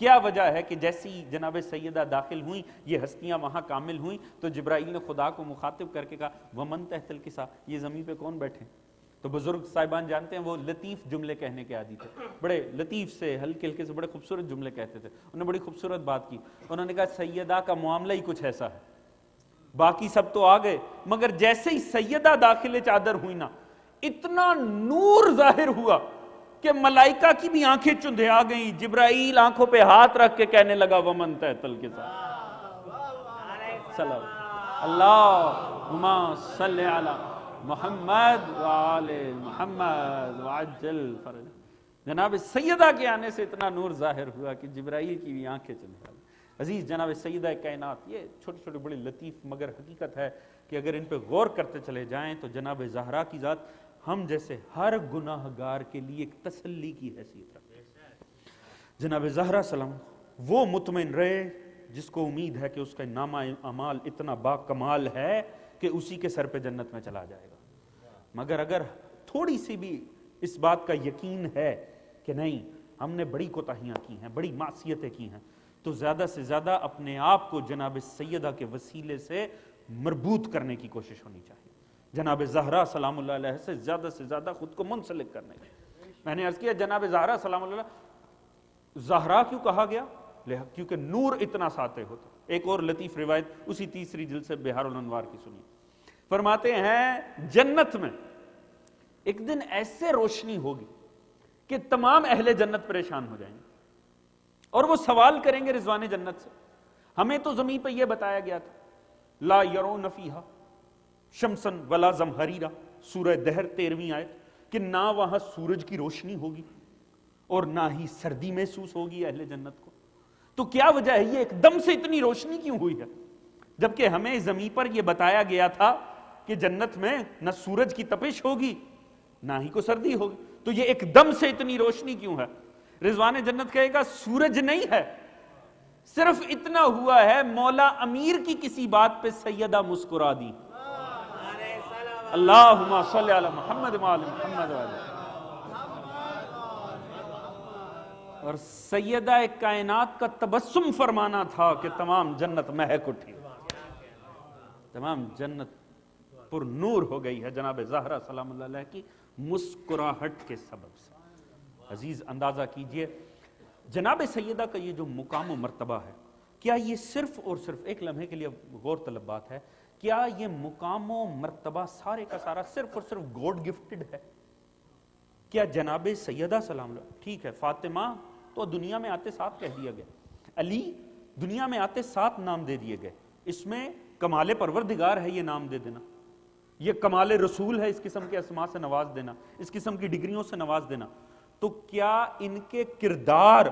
کیا وجہ ہے کہ جیسی جناب سیدہ داخل ہوئیں یہ ہستیاں وہاں کامل ہوئیں تو جبرائیل نے خدا کو مخاطب کر کے کہا ومن تحت الکسا، یہ زمین پہ کون بیٹھے ہیں؟ تو بزرگ صاحبان جانتے ہیں وہ لطیف جملے کہنے کے عادی تھے، بڑے لطیف سے ہلکے ہلکے سے بڑے خوبصورت جملے کہتے تھے. انہوں نے بڑی خوبصورت بات کی. انہوں نے کہا سیدہ کا معاملہ ہی کچھ ایسا ہے، باقی سب تو آ گئے مگر جیسے ہی سیدہ داخل چادر ہوئی نا اتنا نور ظاہر ہوا کہ ملائکہ کی بھی آنکھیں چندھیا گئیں. جبرائیل آنکھوں پہ ہاتھ رکھ کے کہنے لگا ومن تحت الکسا. اللہم صلی علی محمد وآل محمد وعجل فرج. جناب سیدہ کے آنے سے اتنا نور ظاہر ہوا کہ جبرائیل کی بھی آنکھیں چندھیا گئیں. عزیز جناب سیدہ کائنات یہ چھوٹے چھوٹے بڑے لطیف مگر حقیقت ہے کہ اگر ان پہ غور کرتے چلے جائیں تو جناب زہرا کی ذات ہم جیسے ہر گناہ گار کے لیے ایک تسلی کی حیثیت رکھتے ہیں. جناب زہرا سلام وہ مطمئن رہے جس کو امید ہے کہ اس کا نامہ اعمال اتنا با کمال ہے کہ اسی کے سر پہ جنت میں چلا جائے گا. مگر اگر تھوڑی سی بھی اس بات کا یقین ہے کہ نہیں ہم نے بڑی کوتاہیاں کی ہیں، بڑی معصیتیں کی ہیں، تو زیادہ سے زیادہ اپنے آپ کو جناب سیدہ کے وسیلے سے مربوط کرنے کی کوشش ہونی چاہیے. جناب زہرا سلام اللہ علیہ سے زیادہ خود کو منسلک کرنے کی. میں نے عرض کیا جناب زہرا سلام اللہ علیہ زہرا کیوں کہا گیا؟ کیونکہ نور اتنا ساطع ہوتا. ایک اور لطیف روایت اسی تیسری جلد سے بہار الانوار کی سنیے. فرماتے ہیں جنت میں ایک دن ایسے روشنی ہوگی کہ تمام اہل جنت پریشان ہو جائیں گے اور وہ سوال کریں گے رضوان جنت سے. ہمیں تو زمین پہ یہ بتایا گیا تھا لا یرون فیہا شمسن ولا زمہریرا، سورہ دہر 13ویں آیت، کہ نہ وہاں سورج کی روشنی ہوگی اور نہ ہی سردی محسوس ہوگی اہل جنت کو. تو کیا وجہ ہے یہ ایک دم سے اتنی روشنی کیوں ہوئی ہے، جبکہ ہمیں زمین پر یہ بتایا گیا تھا کہ جنت میں نہ سورج کی تپش ہوگی نہ ہی کو سردی ہوگی، تو یہ ایک دم سے اتنی روشنی کیوں ہے؟ رضوان جنت کہے گا سورج نہیں ہے، صرف اتنا ہوا ہے مولا امیر کی کسی بات پہ سیدہ مسکرا دی. اللہم صلی علی محمد وعلی محمد وعلی. اور سیدہ کائنات کا تبسم فرمانا تھا کہ تمام جنت مہک اٹھی، تمام جنت پر نور ہو گئی ہے جناب زہرا سلام اللہ علیہ کی مسکراہٹ کے سبب سے. عزیز اندازہ کیجئے جناب سیدہ کا یہ جو مقام و مرتبہ ہے، کیا یہ صرف اور صرف ایک لمحے کے لیے غور طلب بات ہے، کیا یہ مقام و مرتبہ سارے کا سارا صرف اور صرف گوڈ گفٹڈ ہے؟ کیا جناب سیدہ سلام اللہ، ٹھیک ہے فاطمہ تو دنیا میں آتے ساتھ کہہ دیا گیا، علی دنیا میں آتے ساتھ نام دے دیے گئے، اس میں کمال پروردگار ہے یہ نام دے دینا، یہ کمال رسول ہے اس قسم کے اسماء سے نواز دینا، اس قسم کی ڈگریوں سے نواز دینا. تو کیا ان کے کردار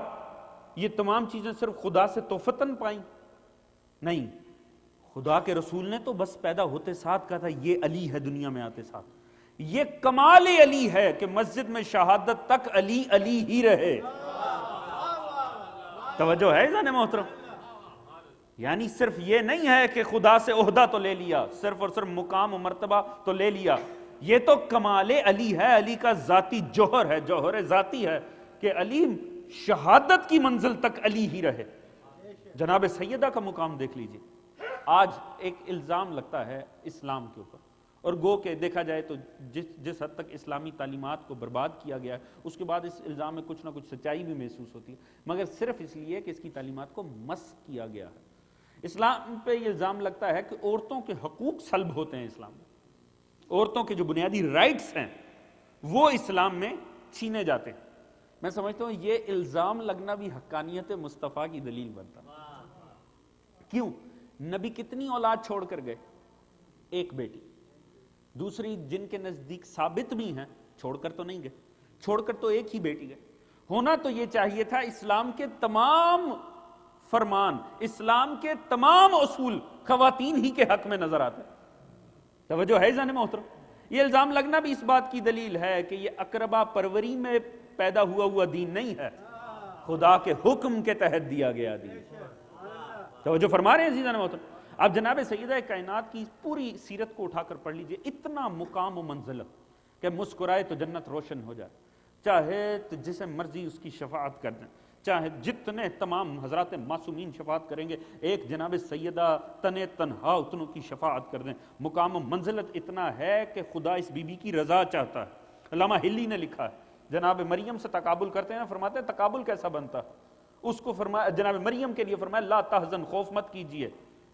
یہ تمام چیزیں صرف خدا سے توفتاً پائیں؟ نہیں، خدا کے رسول نے تو بس پیدا ہوتے ساتھ کہا تھا یہ علی ہے دنیا میں آتے ساتھ. یہ کمال علی ہے کہ مسجد میں شہادت تک علی علی ہی رہے. توجہ ہے جانے محترم؟ یعنی صرف یہ نہیں ہے کہ خدا سے عہدہ تو لے لیا، صرف اور صرف مقام و مرتبہ تو لے لیا، یہ تو کمال علی ہے، علی کا ذاتی جوہر ہے، جوہر ذاتی ہے کہ علی شہادت کی منزل تک علی ہی رہے. جناب سیدہ کا مقام دیکھ لیجئے. آج ایک الزام لگتا ہے اسلام کے اوپر، اور گو کہ دیکھا جائے تو جس حد تک اسلامی تعلیمات کو برباد کیا گیا ہے اس کے بعد اس الزام میں کچھ نہ کچھ سچائی بھی محسوس ہوتی ہے، مگر صرف اس لیے کہ اس کی تعلیمات کو مسخ کیا گیا ہے. اسلام پہ یہ الزام لگتا ہے کہ عورتوں کے حقوق سلب ہوتے ہیں اسلام میں، عورتوں کے جو بنیادی رائٹس ہیں وہ اسلام میں چھینے جاتے ہیں. میں سمجھتا ہوں یہ الزام لگنا بھی حقانیت مصطفیٰ کی دلیل بنتا ہے. کیوں؟ نبی کتنی اولاد چھوڑ کر گئے؟ ایک بیٹی، دوسری جن کے نزدیک ثابت بھی ہیں چھوڑ کر تو نہیں گئے، چھوڑ کر تو ایک ہی بیٹی گئے. ہونا تو یہ چاہیے تھا اسلام کے تمام فرمان، اسلام کے تمام اصول خواتین ہی کے حق میں نظر آتے. توجہ ہے جانے محترم؟ یہ الزام لگنا بھی اس بات کی دلیل ہے کہ یہ اقربا پروری میں پیدا ہوا دین نہیں ہے، خدا کے حکم کے تحت دیا گیا دین. توجہ فرما رہے ہیں عزیزان محترم؟ آپ جناب سیدہ کائنات کی پوری سیرت کو اٹھا کر پڑھ لیجئے، اتنا مقام و منزلت کہ مسکرائے تو جنت روشن ہو جائے، چاہے تو جسے مرضی اس کی شفاعت کر دیں، چاہے جتنے تمام حضرات معصومین شفاعت کریں گے، ایک جناب سیدہ تن تنہا اتنوں کی شفاعت کر دیں. مقام و منزلت اتنا ہے کہ خدا اس بی بی کی رضا چاہتا ہے. علامہ ہلی نے لکھا ہے جناب مریم سے تقابل کرتے ہیں، فرماتے ہیں تقابل کیسا بنتا؟ اس کو فرمایا جناب مریم کے لیے فرمایا لا تحزن، خوف مت کیجئے،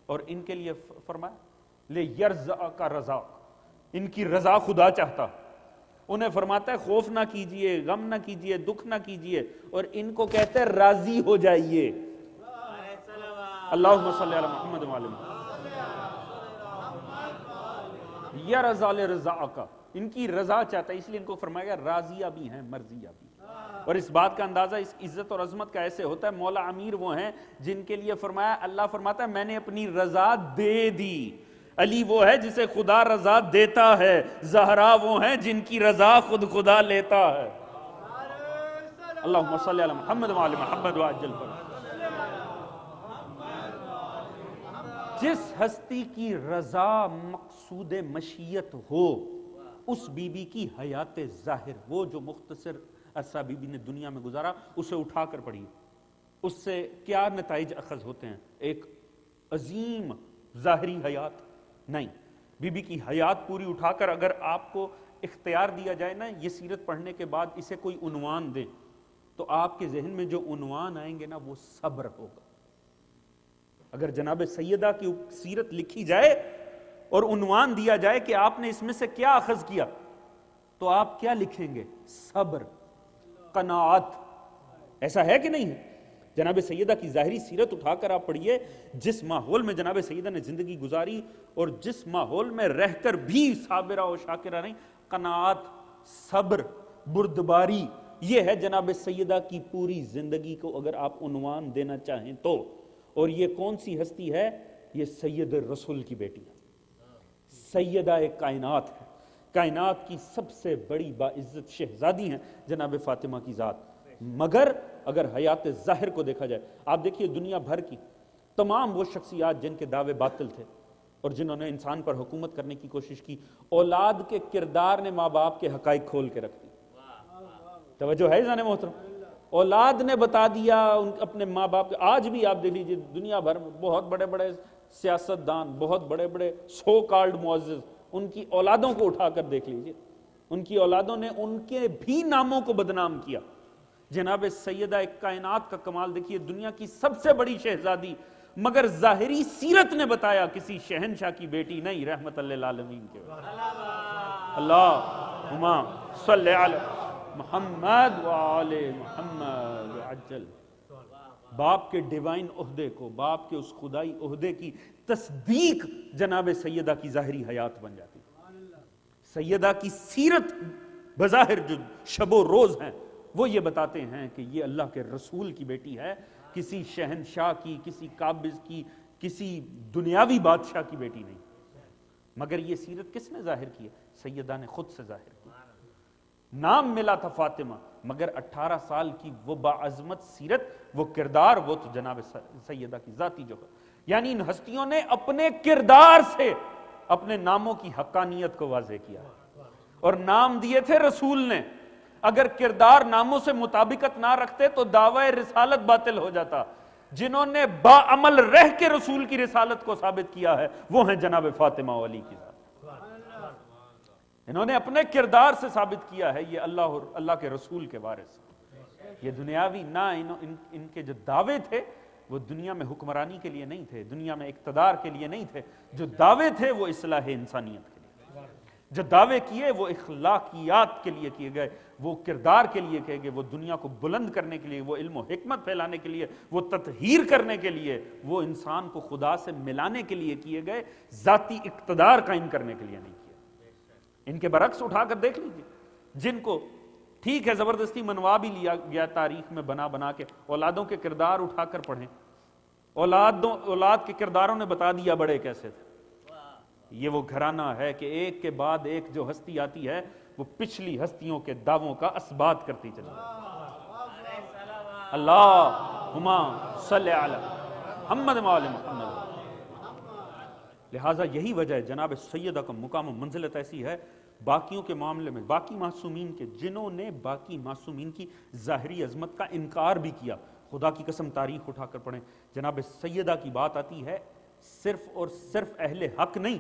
اور ان کے لیے فرمایا لے یرزا کا رضا، ان کی رضا خدا چاہتا. انہیں فرماتا ہے خوف نہ کیجئے، غم نہ کیجئے، دکھ نہ کیجئے، اور ان کو کہتے ہیں راضی ہو جائیے. اللہم صلی علی محمد وعلی محمد. یرزا لرضا کا، ان کی رضا چاہتا ہے، اس لیے ان کو فرمایا گیا راضیہ بھی ہیں مرضیہ بھی. اور اس بات کا اندازہ اس عزت اور عظمت کا ایسے ہوتا ہے، مولا امیر وہ ہیں جن کے لیے فرمایا، اللہ فرماتا ہے میں نے اپنی رضا دے دی. علی وہ ہے جسے خدا رضا دیتا ہے، زہرا وہ ہیں جن کی رضا خود خدا لیتا ہے. اللہم صلی علی محمد وعلی محمد وعجل فرمایا. جس ہستی کی رضا مقصود مشیت ہو اس بی بی کی حیات ظاہر، وہ جو مختصر عرصہ بی بی نے دنیا میں گزارا اسے اٹھا کر پڑھیے، اس سے کیا نتائج اخذ ہوتے ہیں؟ ایک عظیم ظاہری حیات. نہیں، بی بی کی حیات پوری اٹھا کر اگر آپ کو اختیار دیا جائے نا یہ سیرت پڑھنے کے بعد اسے کوئی عنوان دیں تو آپ کے ذہن میں جو عنوان آئیں گے نا وہ صبر ہوگا. اگر جناب سیدہ کی سیرت لکھی جائے اور عنوان دیا جائے کہ آپ نے اس میں سے کیا اخذ کیا تو آپ کیا لکھیں گے؟ صبر. قناعت. ایسا ہے کہ نہیں ہے؟ جناب سیدہ کی ظاہری سیرت اٹھا کر آپ پڑھیے، جس ماحول میں جناب سیدہ نے زندگی گزاری اور جس ماحول میں رہ کر بھی صابرہ و شاکرہ نہیں، قناعت، صبر، بردباری، یہ ہے جناب سیدہ کی پوری زندگی کو اگر آپ عنوان دینا چاہیں تو. اور یہ کون سی ہستی ہے؟ یہ سید رسول کی بیٹی ہے، سیدہ کائنات ہے، کائنات کی سب سے بڑی باعزت شہزادی ہیں جناب فاطمہ کی ذات. مگر اگر حیات ظاہر کو دیکھا جائے، آپ دیکھیے دنیا بھر کی تمام وہ شخصیات جن کے دعوے باطل تھے اور جنہوں نے انسان پر حکومت کرنے کی کوشش کی، اولاد کے کردار نے ماں باپ کے حقائق کھول کے رکھ دی. توجہ ہے عزیزان محترم؟ اولاد نے بتا دیا اپنے ماں باپ کے. آج بھی آپ دیکھ لیجیے دنیا بھر میں بہت بڑے بڑے سیاستدان، بہت بڑے بڑے سو کالڈ معزز، ان کی اولادوں کو اٹھا کر دیکھ لیجیے، ان کی اولادوں نے ان کے بھی ناموں کو بدنام کیا. جناب سیدہ کائنات کا کمال دیکھیے، دنیا کی سب سے بڑی شہزادی، مگر ظاہری سیرت نے بتایا کسی شہنشاہ کی بیٹی نہیں، رحمت للعالمین کے. اللہم صلی علی محمد وآل محمد عجل. باپ کے ڈیوائن عہدے کو، باپ کے اس خدائی عہدے کی تصدیق جناب سیدہ کی ظاہری حیات بن جاتی. سیدہ کی سیرت بظاہر جو شب و روز ہیں وہ یہ بتاتے ہیں کہ یہ اللہ کے رسول کی بیٹی ہے، کسی شہنشاہ کی، کسی قابض کی، کسی دنیاوی بادشاہ کی بیٹی نہیں. مگر یہ سیرت کس نے ظاہر کی ہے؟ سیدہ نے خود سے ظاہر کی. نام ملا تھا فاطمہ، مگر 18 سال کی وہ باعظمت سیرت، وہ کردار، وہ تو جناب سیدہ کی ذاتی جو ہے. یعنی ان ہستیوں نے اپنے کردار سے اپنے ناموں کی حقانیت کو واضح کیا، اور نام دیے تھے رسول نے. اگر کردار ناموں سے مطابقت نہ رکھتے تو دعوی رسالت باطل ہو جاتا. جنہوں نے باعمل رہ کے رسول کی رسالت کو ثابت کیا ہے وہ ہیں جناب فاطمہ و علی کی ذات. انہوں نے اپنے کردار سے ثابت کیا ہے یہ اللہ اور اللہ کے رسول کے وارث. یہ دنیاوی نہ ان کے جو دعوے تھے وہ دنیا میں حکمرانی کے لیے نہیں تھے، دنیا میں اقتدار کے لیے نہیں تھے. جو دعوے تھے وہ اصلاح انسانیت کے لیے، جو دعوے کیے وہ اخلاقیات کے لیے کیے گئے، وہ کردار کے لیے کہے گئے، وہ دنیا کو بلند کرنے کے لیے، وہ علم و حکمت پھیلانے کے لیے، وہ تطہیر کرنے کے لیے، وہ انسان کو خدا سے ملانے کے لیے کیے گئے، ذاتی اقتدار قائم کرنے کے لیے نہیں کیا. ان کے برعکس اٹھا کر دیکھ لیجیے، جن کو ٹھیک ہے زبردستی منوا بھی لیا گیا تاریخ میں بنا بنا کے، اولادوں کے کردار اٹھا کر پڑھیں، اولاد کے کرداروں نے بتا دیا بڑے کیسے تھے. یہ وہ گھرانہ ہے کہ ایک کے بعد ایک جو ہستی آتی ہے وہ پچھلی ہستیوں کے دعووں کا اثبات کرتی چلی جاتی. اللہم صلی علی محمد وآل محمد. لہٰذا یہی وجہ ہے جناب سیدہ کا مقام و منزلت ایسی ہے باقیوں کے معاملے میں، باقی معصومین کے، جنہوں نے باقی معصومین کی ظاہری عظمت کا انکار بھی کیا. خدا کی قسم تاریخ اٹھا کر پڑھیں، جناب سیدہ کی بات آتی ہے، صرف اور صرف اہل حق نہیں،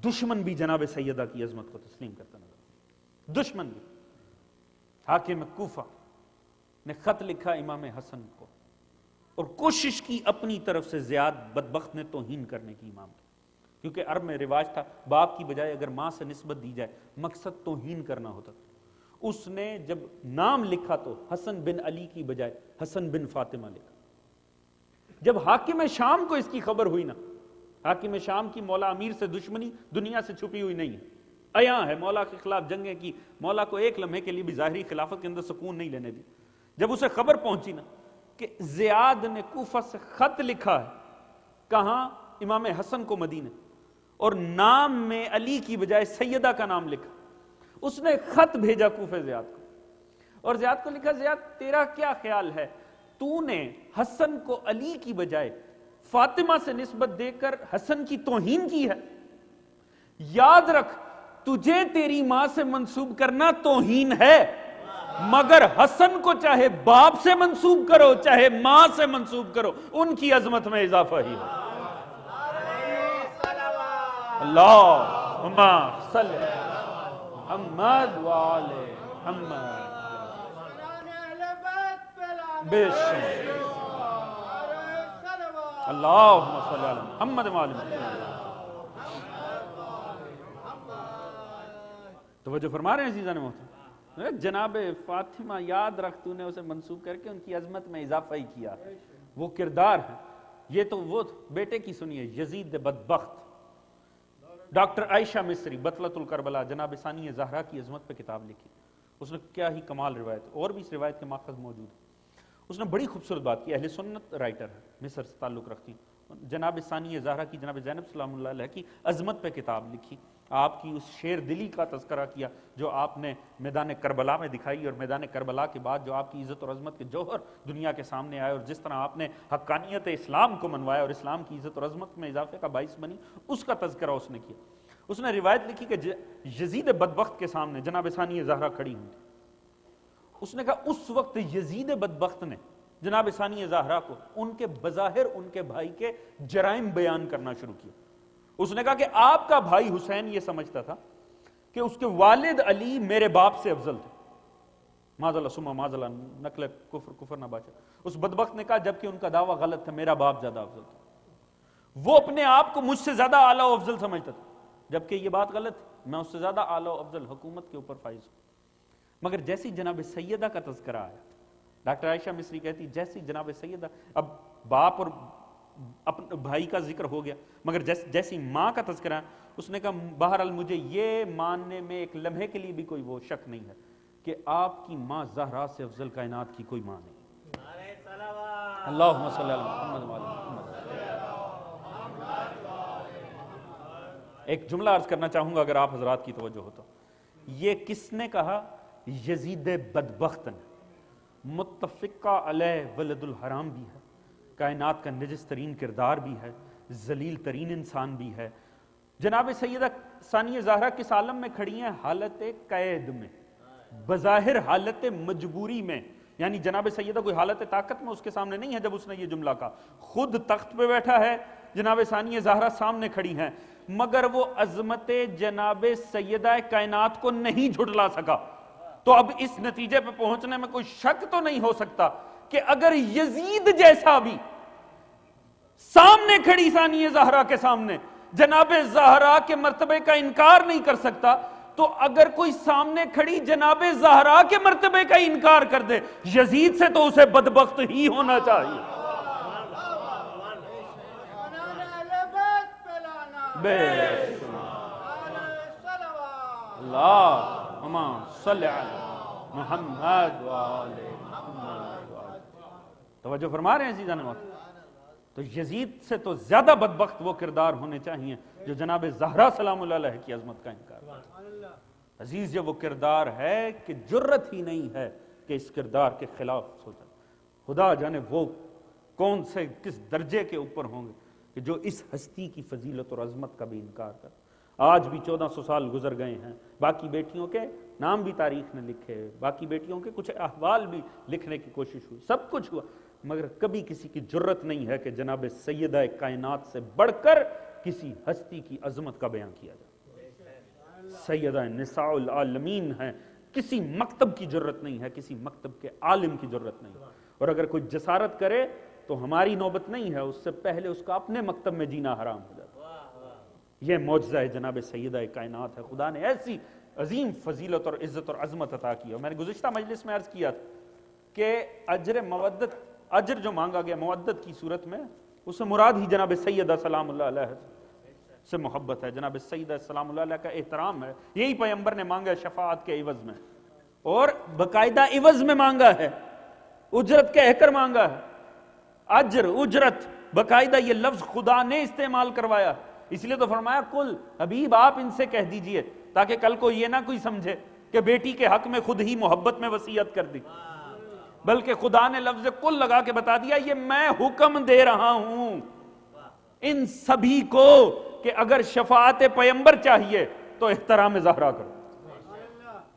دشمن بھی جناب سیدہ کی عظمت کو تسلیم کرتا نظر. دشمن بھی. حاکم کوفہ نے خط لکھا امام حسن کو اور کوشش کی اپنی طرف سے زیاد بدبخت نے توہین کرنے کی امام کی، کیونکہ عرب میں رواج تھا باپ کی بجائے اگر ماں سے نسبت دی جائے مقصد توہین کرنا ہوتا. اس نے جب نام لکھا تو حسن بن علی کی بجائے حسن بن فاطمہ لکھا. جب حاکم شام کو اس کی خبر ہوئی نا، حاکم شام کی مولا امیر سے دشمنی دنیا سے چھپی ہوئی نہیں ہے، عیاں ہے، مولا کے خلاف جنگیں کی، مولا کو ایک لمحے کے لیے بھی ظاہری خلافت کے اندر سکون نہیں لینے دی. جب اسے خبر پہنچی نا کہ زیاد نے کوفہ سے خط لکھا ہے، کہاں؟ امام حسن کو مدینے، اور نام میں علی کی بجائے سیدہ کا نام لکھا. اس نے خط بھیجا کوفہ زیاد کو، اور زیاد کو لکھا، زیاد تیرا کیا خیال ہے، تو نے حسن کو علی کی بجائے فاطمہ سے نسبت دے کر حسن کی توہین کی ہے. یاد رکھ تجھے تیری ماں سے منسوب کرنا توہین ہے، مگر حسن کو چاہے باپ سے منسوب کرو چاہے ماں سے منسوب کرو ان کی عظمت میں اضافہ ہی ہو. اللہم صلی محمد وآل محمد. بے شک اللہم صلی علی محمد وآل محمد. توجہ فرما رہے ہیں عزیزان محترم؟ جناب فاطمہ یاد رکھ، تو نے اسے منسوب کر کے ان کی عظمت میں اضافہ ہی کیا، وہ کردار ہے. یہ تو وہ بیٹے کی سنیے، یزید بدبخت. ڈاکٹر عائشہ مصری بطلۃ الکربلا، جناب ثانی زہرا کی عظمت پہ کتاب لکھی. اس نے کیا ہی کمال روایت، اور بھی اس روایت کے ماخذ موجود ہیں. اس نے بڑی خوبصورت بات کی، اہل سنت رائٹر ہے، مصر سے تعلق رکھتی. جناب ثانی زہرا کی، جناب زینب سلام اللہ علیہ کی عظمت پہ کتاب لکھی. آپ کی اس شیر دلی کا تذکرہ کیا جو آپ نے میدان کربلا میں دکھائی، اور میدان کربلا کے بعد جو آپ کی عزت اور عظمت کے جوہر دنیا کے سامنے آئے، اور جس طرح آپ نے حقانیت اسلام کو منوایا اور اسلام کی عزت اور عظمت میں اضافے کا باعث بنی، اس کا تذکرہ اس نے کیا. اس نے روایت لکھی کہ یزید بدبخت کے سامنے جناب ثانی زہرا کھڑی ہوئی تھی. اس نے کہا اس وقت یزید بدبخت نے جناب ثانی زہرا کو ان کے بظاہر ان کے بھائی کے جرائم بیان کرنا شروع کیا. اس نے کہا کہ آپ کا بھائی حسین یہ سمجھتا تھا کہ اس کے والد علی میرے باپ سے افضل تھے. معذاللہ ثم معذاللہ، نقل کفر نہ باچا. اس بدبخت نے کہا جبکہ ان کا دعویٰ غلط تھا، میرا باپ زیادہ افضل تھا. وہ اپنے آپ کو مجھ سے زیادہ اعلیٰ و افضل سمجھتا تھا، جبکہ یہ بات غلط ہے، میں اس سے زیادہ اعلیٰ و افضل حکومت کے اوپر فائز ہوں. مگر جیسی جناب سیدہ کا تذکرہ آیا، ڈاکٹر عائشہ مصری کہتی جیسی جناب سیدہ، اب باپ اور اپنے بھائی کا ذکر ہو گیا، مگر جیسی ماں کا تذکرہ، اس نے کہا بہرحال مجھے یہ ماننے میں ایک لمحے کے لیے بھی کوئی وہ شک نہیں ہے کہ آپ کی ماں زہرا سے افضل کائنات کی کوئی ماں نہیں. اللہم صلی علی محمد وعلی محمد. ایک جملہ عرض کرنا چاہوں گا اگر آپ حضرات کی توجہ ہو تو. یہ کس نے کہا؟ یزید بدبخت نے. متفقہ علیہ ولد الحرام بھی ہے، کائنات کا نجس ترین کردار بھی ہے، ذلیل ترین انسان بھی ہے. جناب سیدہ ثانی زہرا کس عالم میں کھڑی ہیں؟ حالت قید میں، بظاہر حالت مجبوری میں. یعنی جناب سیدہ کوئی حالت طاقت میں اس کے سامنے نہیں ہے جب اس نے یہ جملہ کہا. خود تخت پہ بیٹھا ہے، جناب ثانی زہرا سامنے کھڑی ہیں، مگر وہ عظمت جناب سیدہ کائنات کو نہیں جھٹلا سکا. تو اب اس نتیجے پہ پہنچنے میں کوئی شک تو نہیں ہو سکتا کہ اگر یزید جیسا بھی سامنے کھڑی ثانی زہرا کے سامنے جناب زہرا کے مرتبے کا انکار نہیں کر سکتا، تو اگر کوئی سامنے کھڑی جناب زہرا کے مرتبے کا انکار کر دے یزید سے، تو اسے بدبخت ہی ہونا چاہیے. اللہم صلی علی محمد وآل محمد. توجہ فرما رہے ہیں عزیزان وقت. تو یزید سے تو زیادہ بدبخت وہ کردار ہونے چاہیے جو جناب زہرا سلام اللہ علیہ کی عظمت کا انکار کرے. عزیز یہ وہ کردار ہے کہ جرت ہی نہیں ہے کہ اس کردار کے خلاف سوچا. خدا جانے وہ کون سے کس درجے کے اوپر ہوں گے کہ جو اس ہستی کی فضیلت اور عظمت کا بھی انکار کر. آج بھی 1400 سال گزر گئے ہیں، باقی بیٹیوں کے نام بھی تاریخ نے لکھے، باقی بیٹیوں کے کچھ احوال بھی لکھنے کی کوشش ہوئی، سب کچھ ہوا، مگر کبھی کسی کی جرت نہیں ہے کہ جناب سیدہ کائنات سے بڑھ کر کسی ہستی کی عظمت کا بیان کیا جائے. سیدہ نساء العالمین ہیں، کسی مکتب کی جرت نہیں ہے، کسی مکتب کے عالم کی جرت نہیں. اور اگر کوئی جسارت کرے تو ہماری نوبت نہیں ہے، اس سے پہلے اس کا اپنے مکتب میں جینا حرام ہو جاتا. یہ معجزہ ہے جناب سیدہ کائنات ہے. خدا نے ایسی عظیم فضیلت اور عزت اور عظمت عطا کی. اور میں نے گزشتہ مجلس میں عرض کیا تھا کہ اجر جو مانگا گیا مودت کی صورت میں، اس سے مراد ہی جناب سیدہ سلام اللہ علیہ سے محبت ہے، جناب سیدہ سلام اللہ علیہ کا احترام ہے. یہی پیغمبر نے مانگا ہے شفاعت کے عوض میں، اور باقاعدہ عوض میں مانگا ہے، اجرت کہہ کر مانگا ہے. اجر، اجرت، باقاعدہ یہ لفظ خدا نے استعمال کروایا. اس لیے تو فرمایا کل حبیب آپ ان سے کہہ دیجئے، تاکہ کل کو یہ نہ کوئی سمجھے کہ بیٹی کے حق میں خود ہی محبت میں وصیت کر دی، بلکہ خدا نے لفظ کل لگا کے بتا دیا یہ میں حکم دے رہا ہوں ان سبھی کو کہ اگر شفاعت پیغمبر چاہیے تو احترام زہرا کرو،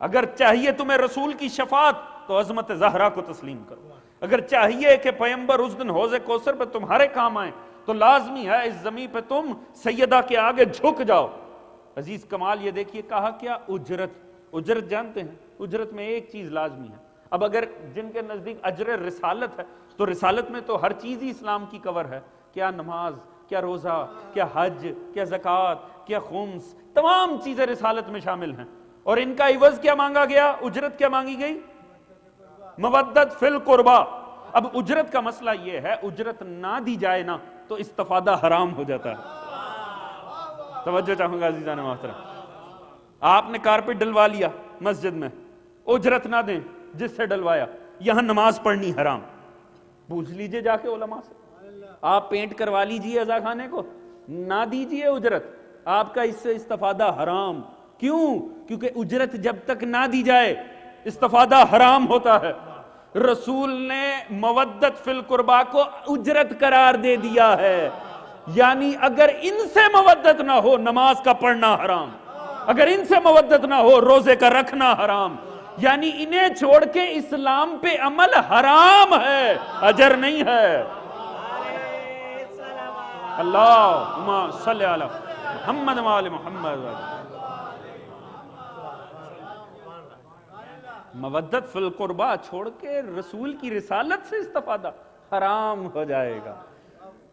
اگر چاہیے تمہیں رسول کی شفاعت تو عظمت زہرا کو تسلیم کرو، اگر چاہیے کہ پیغمبر اس دن حوض کوثر پہ تمہارے کام آئیں تو لازمی ہے اس زمین پہ تم سیدہ کے آگے جھک جاؤ. عزیز کمال یہ دیکھیے کہا کیا؟ اجرت. اجرت جانتے ہیں، اجرت میں ایک چیز لازمی ہے. اب اگر جن کے نزدیک اجر رسالت ہے تو رسالت میں تو ہر چیز ہی اسلام کی کور ہے. کیا نماز، کیا روزہ، کیا حج، کیا زکوٰۃ، کیا خمس، تمام چیزیں رسالت میں شامل ہیں. اور ان کا عوض کیا مانگا گیا؟ اجرت کیا مانگی گئی؟ مودت فی القربا۔ اب اجرت کا مسئلہ یہ ہے، اجرت نہ دی جائے نا تو استفادہ حرام ہو جاتا ہے۔ توجہ چاہوں گا عزیزان محترم، آپ نے کارپیٹ ڈلوا لیا مسجد میں، اجرت نہ دیں جس سے ڈلوایا، یہاں نماز پڑھنی حرام۔ پوچھ لیجئے جا کے علماء سے، آپ پینٹ کروا لیجئے عزا خانے کو، نہ دیجئے اجرت، آپ کا اس سے استفادہ حرام۔ کیوں؟ کیونکہ اجرت جب تک نہ دی جائے استفادہ حرام ہوتا ہے۔ رسول نے مودت فی القربا کو اجرت قرار دے دیا ہے، یعنی اگر ان سے مودت نہ ہو نماز کا پڑھنا حرام، اگر ان سے مودت نہ ہو روزے کا رکھنا حرام، یعنی انہیں چھوڑ کے اسلام پہ عمل حرام ہے، اجر نہیں ہے۔ اللہم صلی علی محمد وآل محمد۔ مودت فی القربا چھوڑ کے رسول کی رسالت سے استفادہ حرام ہو جائے گا۔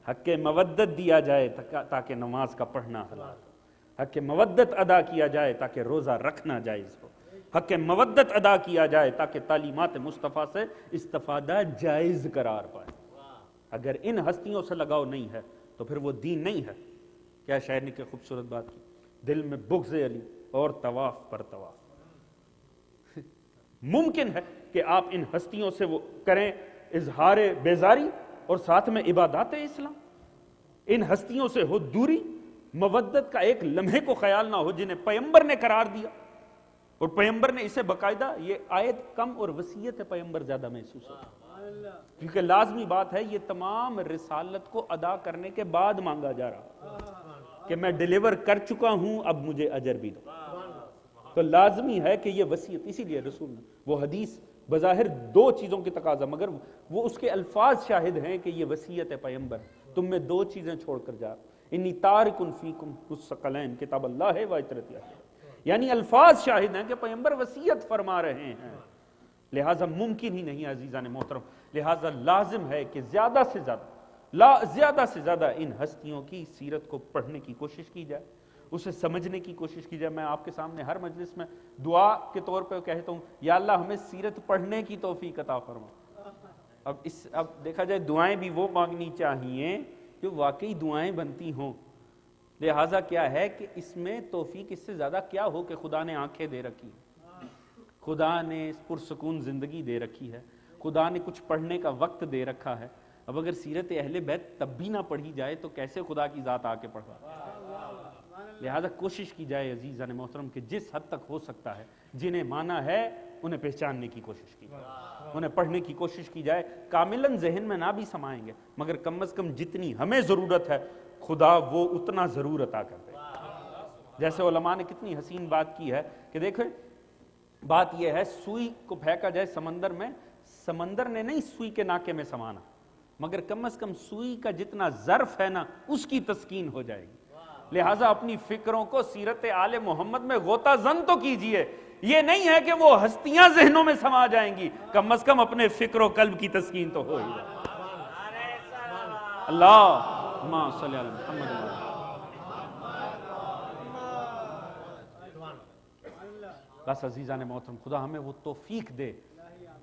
حق مودت دیا جائے تاکہ نماز کا پڑھنا حلال ہو، حق مودت ادا کیا جائے تاکہ روزہ رکھنا جائز ہو، حق مودت ادا کیا جائے تاکہ تعلیمات مصطفیٰ سے استفادہ جائز قرار پائے۔ اگر ان ہستیوں سے لگاؤ نہیں ہے تو پھر وہ دین نہیں ہے۔ کیا شاعر نے کہ خوبصورت بات کی، دل میں بغض علی اور طواف پر طواف۔ ممکن ہے کہ آپ ان ہستیوں سے وہ کریں اظہار بیزاری اور ساتھ میں عبادات اسلام، ان ہستیوں سے ہو دوری، مودت کا ایک لمحے کو خیال نہ ہو جنہیں پیغمبر نے قرار دیا، اور پیغمبر نے اسے باقاعدہ، یہ آیت کم اور وصیت پیغمبر زیادہ محسوس ہوتا، کیونکہ لازمی بات ہے یہ تمام رسالت کو ادا کرنے کے بعد مانگا جا رہا کہ میں ڈیلیور کر چکا ہوں، اب مجھے اجر بھی دو، تو لازمی ہے کہ یہ وصیت۔ اسی لیے رسول نے وہ حدیث بظاہر دو چیزوں کی تقاضا، مگر وہ اس کے الفاظ شاہد ہیں کہ یہ وصیت پیغمبر، تم میں دو چیزیں چھوڑ کر جا، انی تارک فیکم الثقلین کتاب اللہ و عترتی، یعنی الفاظ شاہد ہیں کہ پیغمبر وصیت فرما رہے ہیں۔ لہٰذا ممکن ہی نہیں عزیزان محترم، لہٰذا لازم ہے کہ زیادہ سے زیادہ ان ہستیوں کی سیرت کو پڑھنے کی کوشش کی جائے، اسے سمجھنے کی کوشش کی جائے۔ میں آپ کے سامنے ہر مجلس میں دعا کے طور پہ کہتا ہوں، یا اللہ ہمیں سیرت پڑھنے کی توفیق عطا فرما۔ اب دیکھا جائے دعائیں بھی وہ مانگنی چاہیے جو واقعی دعائیں بنتی ہوں، لہٰذا کیا ہے کہ اس میں توفیق اس سے زیادہ کیا ہو کہ خدا نے آنکھیں دے رکھی، خدا نے پرسکون زندگی دے رکھی ہے، خدا نے کچھ پڑھنے کا وقت دے رکھا ہے۔ اب اگر سیرت اہل بیت تب بھی نہ پڑھی جائے تو کیسے خدا کی ذات آ کے پڑھا؟ لہذا کوشش کی جائے عزیزان محترم کہ جس حد تک ہو سکتا ہے جنہیں مانا ہے انہیں پہچاننے کی کوشش کی جائے، انہیں پڑھنے کی کوشش کی جائے۔ کاملاً ذہن میں نہ بھی سمائیں گے مگر کم از کم جتنی ہمیں ضرورت ہے خدا وہ اتنا ضرور عطا کر دے۔ جیسے علماء نے کتنی حسین بات کی ہے کہ دیکھیں، بات یہ ہے سوئی کو پھینکا جائے سمندر میں، سمندر نے نہیں سوئی کے ناکے میں سمانا، مگر کم از کم سوئی کا جتنا ظرف ہے نا اس کی تسکین ہو جائے گی۔ لہٰذا اپنی فکروں کو سیرت آل محمد میں غوطہ زن تو کیجئے، یہ نہیں ہے کہ وہ ہستیاں ذہنوں میں سما جائیں گی، کم از کم اپنے فکر و قلب کی تسکین تو ہو ہی جائے۔ اللہم صلی علی محمد۔ بس عزیزان محترم خدا ہمیں وہ توفیق دے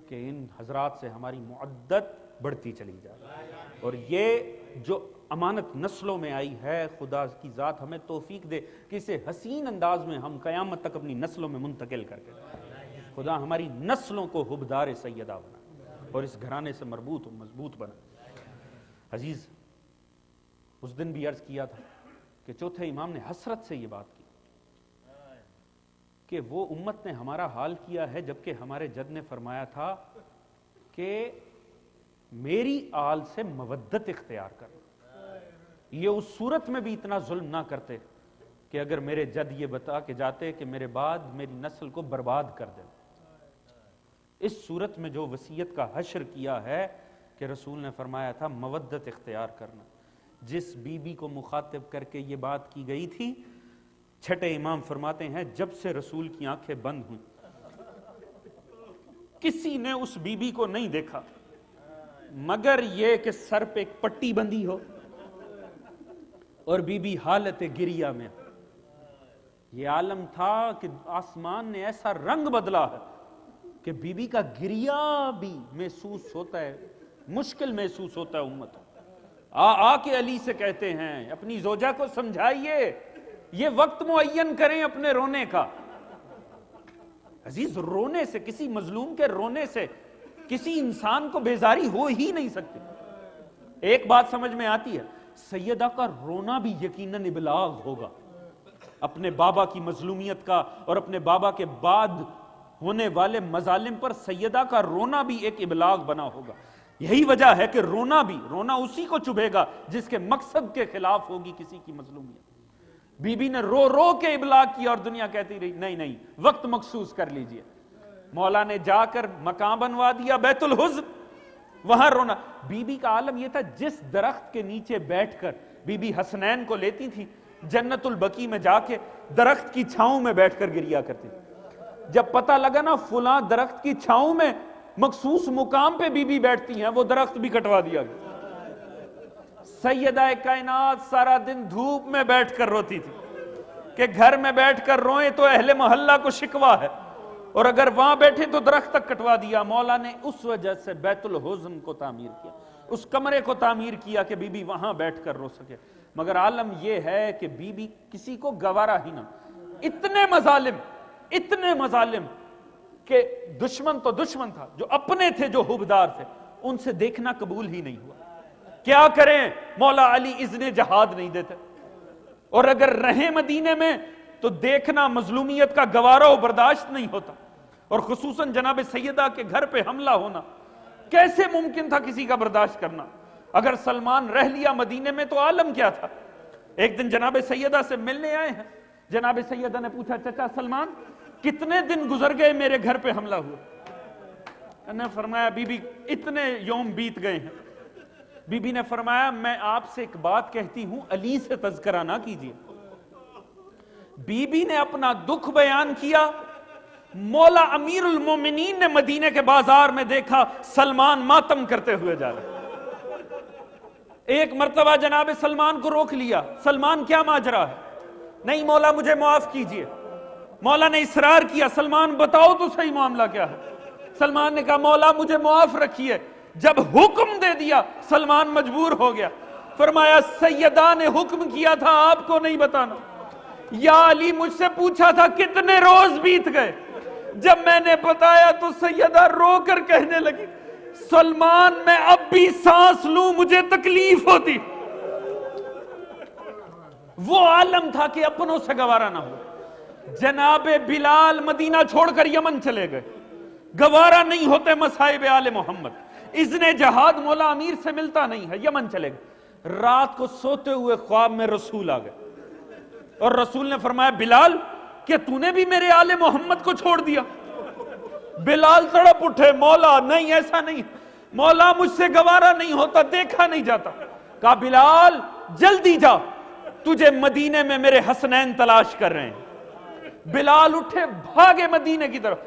کہ ان حضرات سے ہماری معدت بڑھتی چلی جائے، اور یہ جو امانت نسلوں میں آئی ہے خدا کی ذات ہمیں توفیق دے کہ اسے حسین انداز میں ہم قیامت تک اپنی نسلوں میں منتقل کر کے خدا ہماری نسلوں کو حبدار سیدہ بنا اور اس گھرانے سے مربوط و مضبوط بنا۔ عزیز، اس دن بھی عرض کیا تھا کہ چوتھے امام نے حسرت سے یہ بات کی کہ وہ امت نے ہمارا حال کیا ہے جبکہ ہمارے جد نے فرمایا تھا کہ میری آل سے مودت اختیار کرنا۔ یہ اس صورت میں بھی اتنا ظلم نہ کرتے کہ اگر میرے جد یہ بتا کے جاتے کہ میرے بعد میری نسل کو برباد کر دے۔ اس صورت میں جو وصیت کا حشر کیا ہے کہ رسول نے فرمایا تھا مودت اختیار کرنا، جس بی بی کو مخاطب کر کے یہ بات کی گئی تھی، چھٹے امام فرماتے ہیں جب سے رسول کی آنکھیں بند ہوئیں کسی نے اس بی بی کو نہیں دیکھا مگر یہ کہ سر پہ ایک پٹی بندھی ہو اور بی بی حالت گریہ میں، یہ عالم تھا کہ آسمان نے ایسا رنگ بدلا ہے کہ بی بی کا گریا بھی محسوس ہوتا ہے، مشکل محسوس ہوتا ہے امت۔ آ کے علی سے کہتے ہیں اپنی زوجہ کو سمجھائیے، یہ وقت معین کریں اپنے رونے کا۔ عزیز، رونے سے، کسی مظلوم کے رونے سے کسی انسان کو بیزاری ہو ہی نہیں سکتی۔ ایک بات سمجھ میں آتی ہے، سیدہ کا رونا بھی یقیناً ابلاغ ہوگا اپنے بابا کی مظلومیت کا، اور اپنے بابا کے بعد ہونے والے مظالم پر سیدہ کا رونا بھی ایک ابلاغ بنا ہوگا۔ یہی وجہ ہے کہ رونا اسی کو چبھے گا جس کے مقصد کے خلاف ہوگی کسی کی مظلومیت۔ بی بی نے رو رو کے ابلاغ کیا اور دنیا کہتی رہی نہیں وقت مخصوص کر لیجئے۔ مولا نے جا کر مکان بنوا دیا بیت الحزن، وہاں رونا۔ بی بی کا عالم یہ تھا، جس درخت کے نیچے بیٹھ کر بی بی حسنین کو لیتی تھی، جنت البقیع میں جا کے درخت کی چھاؤں میں بیٹھ کر گریا کرتی تھی۔ جب پتہ لگا نا فلاں درخت کی چھاؤں میں مخصوص مقام پہ بی بی بیٹھتی ہیں، وہ درخت بھی کٹوا دیا گیا۔ سیدہ کائنات سارا دن دھوپ میں بیٹھ کر روتی تھی کہ گھر میں بیٹھ کر روئیں تو اہل محلہ کو شکوہ ہے، اور اگر وہاں بیٹھے تو درخت تک کٹوا دیا۔ مولا نے اس وجہ سے بیت الحزن کو تعمیر کیا، اس کمرے کو تعمیر کیا کہ بی بی وہاں بیٹھ کر رو سکے۔ مگر عالم یہ ہے کہ بی بی کسی کو گوارا ہی نہ، اتنے مظالم کہ دشمن تو دشمن تھا، جو اپنے تھے، جو حبدار تھے، ان سے دیکھنا قبول ہی نہیں ہوا۔ کیا کریں، مولا علی اذن جہاد نہیں دیتے، اور اگر رہیں مدینے میں تو دیکھنا مظلومیت کا گوارا و برداشت نہیں ہوتا، اور خصوصاً جناب سیدہ کے گھر پہ حملہ ہونا کیسے ممکن تھا کسی کا برداشت کرنا؟ اگر سلمان رہ لیا مدینے میں تو عالم کیا تھا؟ ایک دن جناب سیدہ سے ملنے آئے ہیں، جناب سیدہ نے پوچھا چچا سلمان کتنے دن گزر گئے میرے گھر پہ حملہ ہوا؟ انہوں نے فرمایا بی بی اتنے یوم بیت گئے ہیں۔ بی بی نے فرمایا میں آپ سے ایک بات کہتی ہوں، علی سے تذکرہ نہ کیجیے۔ بی بی نے اپنا دکھ بیان کیا، مولا امیر المومنین نے مدینے کے بازار میں دیکھا سلمان ماتم کرتے ہوئے جا رہے۔ ایک مرتبہ جناب سلمان کو روک لیا، سلمان کیا ماجرا ہے؟ نہیں مولا مجھے معاف کیجیے۔ مولا نے اصرار کیا، سلمان بتاؤ تو صحیح معاملہ کیا ہے؟ سلمان نے کہا مولا مجھے معاف رکھیے۔ جب حکم دے دیا سلمان مجبور ہو گیا، فرمایا سیدہ نے حکم کیا تھا آپ کو نہیں بتانا۔ یا علی مجھ سے پوچھا تھا کتنے روز بیت گئے، جب میں نے بتایا تو سیدہ رو کر کہنے لگی سلمان میں اب بھی سانس لوں مجھے تکلیف ہوتی۔ وہ عالم تھا کہ اپنوں سے گوارا نہ ہو۔ جناب بلال مدینہ چھوڑ کر یمن چلے گئے، گوارا نہیں ہوتے مصائب آل محمد۔ اذن جہاد مولا امیر سے ملتا نہیں ہے، یمن چلے گئے۔ رات کو سوتے ہوئے خواب میں رسول آ گئے، اور رسول نے فرمایا بلال کہ تو نے بھی میرے آل محمد کو چھوڑ دیا؟ بلال تڑپ اٹھے، مولا نہیں ایسا نہیں، مولا مجھ سے گوارا نہیں ہوتا، دیکھا نہیں جاتا۔ کہا بلال جلدی جا، تجھے مدینے میں میرے حسنین تلاش کر رہے ہیں۔ بلال اٹھے بھاگے مدینے کی طرف۔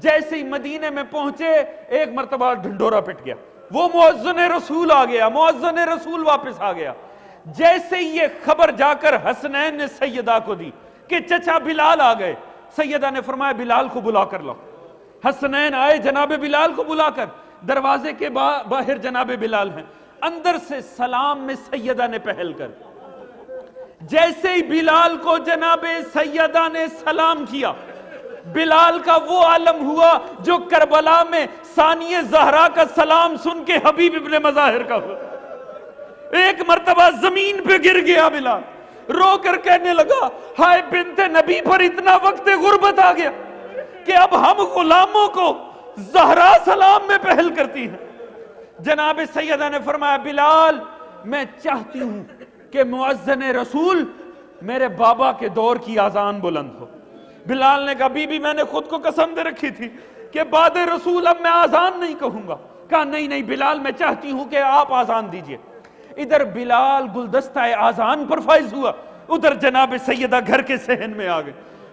جیسے ہی مدینے میں پہنچے ایک مرتبہ ڈھنڈورا پٹ گیا، وہ مؤذن رسول آ گیا، مؤذن رسول واپس آ گیا۔ جیسے ہی یہ خبر جا کر حسنین نے سیدہ کو دی کہ چچا بلال آ گئے، سیدہ نے فرمایا بلال کو بلا کر لاؤ۔ حسنین آئے، جناب بلال کو بلا کر، دروازے کے باہر جناب بلال ہیں، اندر سے سلام میں سیدہ نے پہل کر، جیسے ہی بلال کو جناب سیدہ نے سلام کیا، بلال کا وہ عالم ہوا جو کربلا میں ثانی زہرا کا سلام سن کے حبیب ابن مظاہر کا ہوا۔ ایک مرتبہ زمین پہ گر گیا بلال، رو کر کہنے لگا ہائے بنت نبی پر اتنا وقت غربت آ گیا کہ اب ہم غلاموں کو زہرا سلام میں پہل کرتی ہیں۔ جناب سیدہ نے فرمایا بلال میں چاہتی ہوں کہ مؤذن رسول میرے بابا کے دور کی آذان بلند ہو۔ بلال نے کہا بی بی میں نے خود کو قسم دے رکھی تھی کہ بعد رسول اب میں آذان نہیں کہوں گا۔ کہا نہیں بلال میں چاہتی ہوں کہ آپ آذان دیجئے۔ ادھر بلال گلدستہ آذان پر فائز ہوا، ادھر جناب سیدہ گھر کے صحن میں آ گئے۔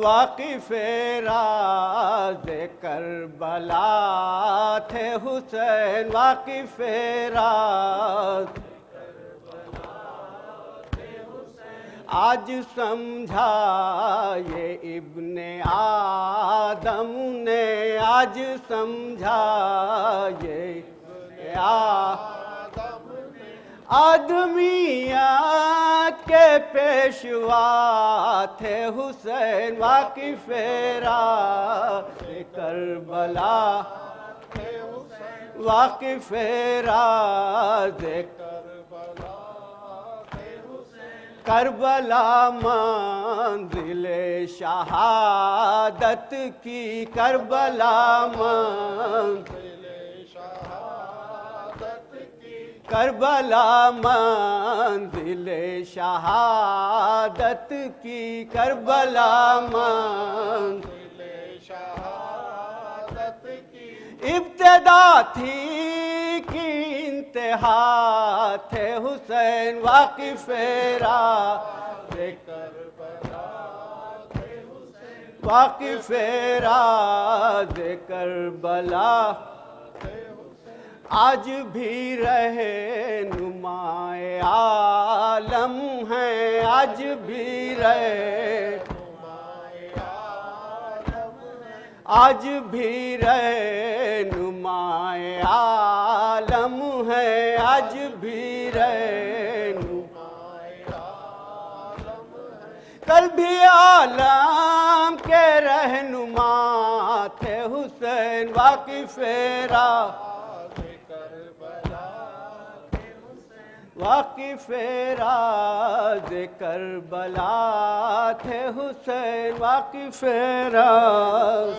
واقف راز کربلا تھے حسین، واقف راز آج سمجھا یہ ابن آدم نے، آج سمجھا یہ آدمیات کے پیشوا تھے حسین، واقف راز کربلا واقف راز کربلا منزل شہادت کی، کربلا کربلا منزل شہادت کی، کربلا منزل شہادت کی، ابتدا تھی کہ انتہا تھے حسین، واقف راز کربلا واقف راز کربلا آج بھی رہنمائے عالم ہیں، آج بھی آج بھی رہنمائے عالم ہیں، آج بھی رہنمائے عالم ہیں، کل بھی عالم کے رہنما تھے حسین، واقف راز واقف راز کربلا تھے حسین، واقف راز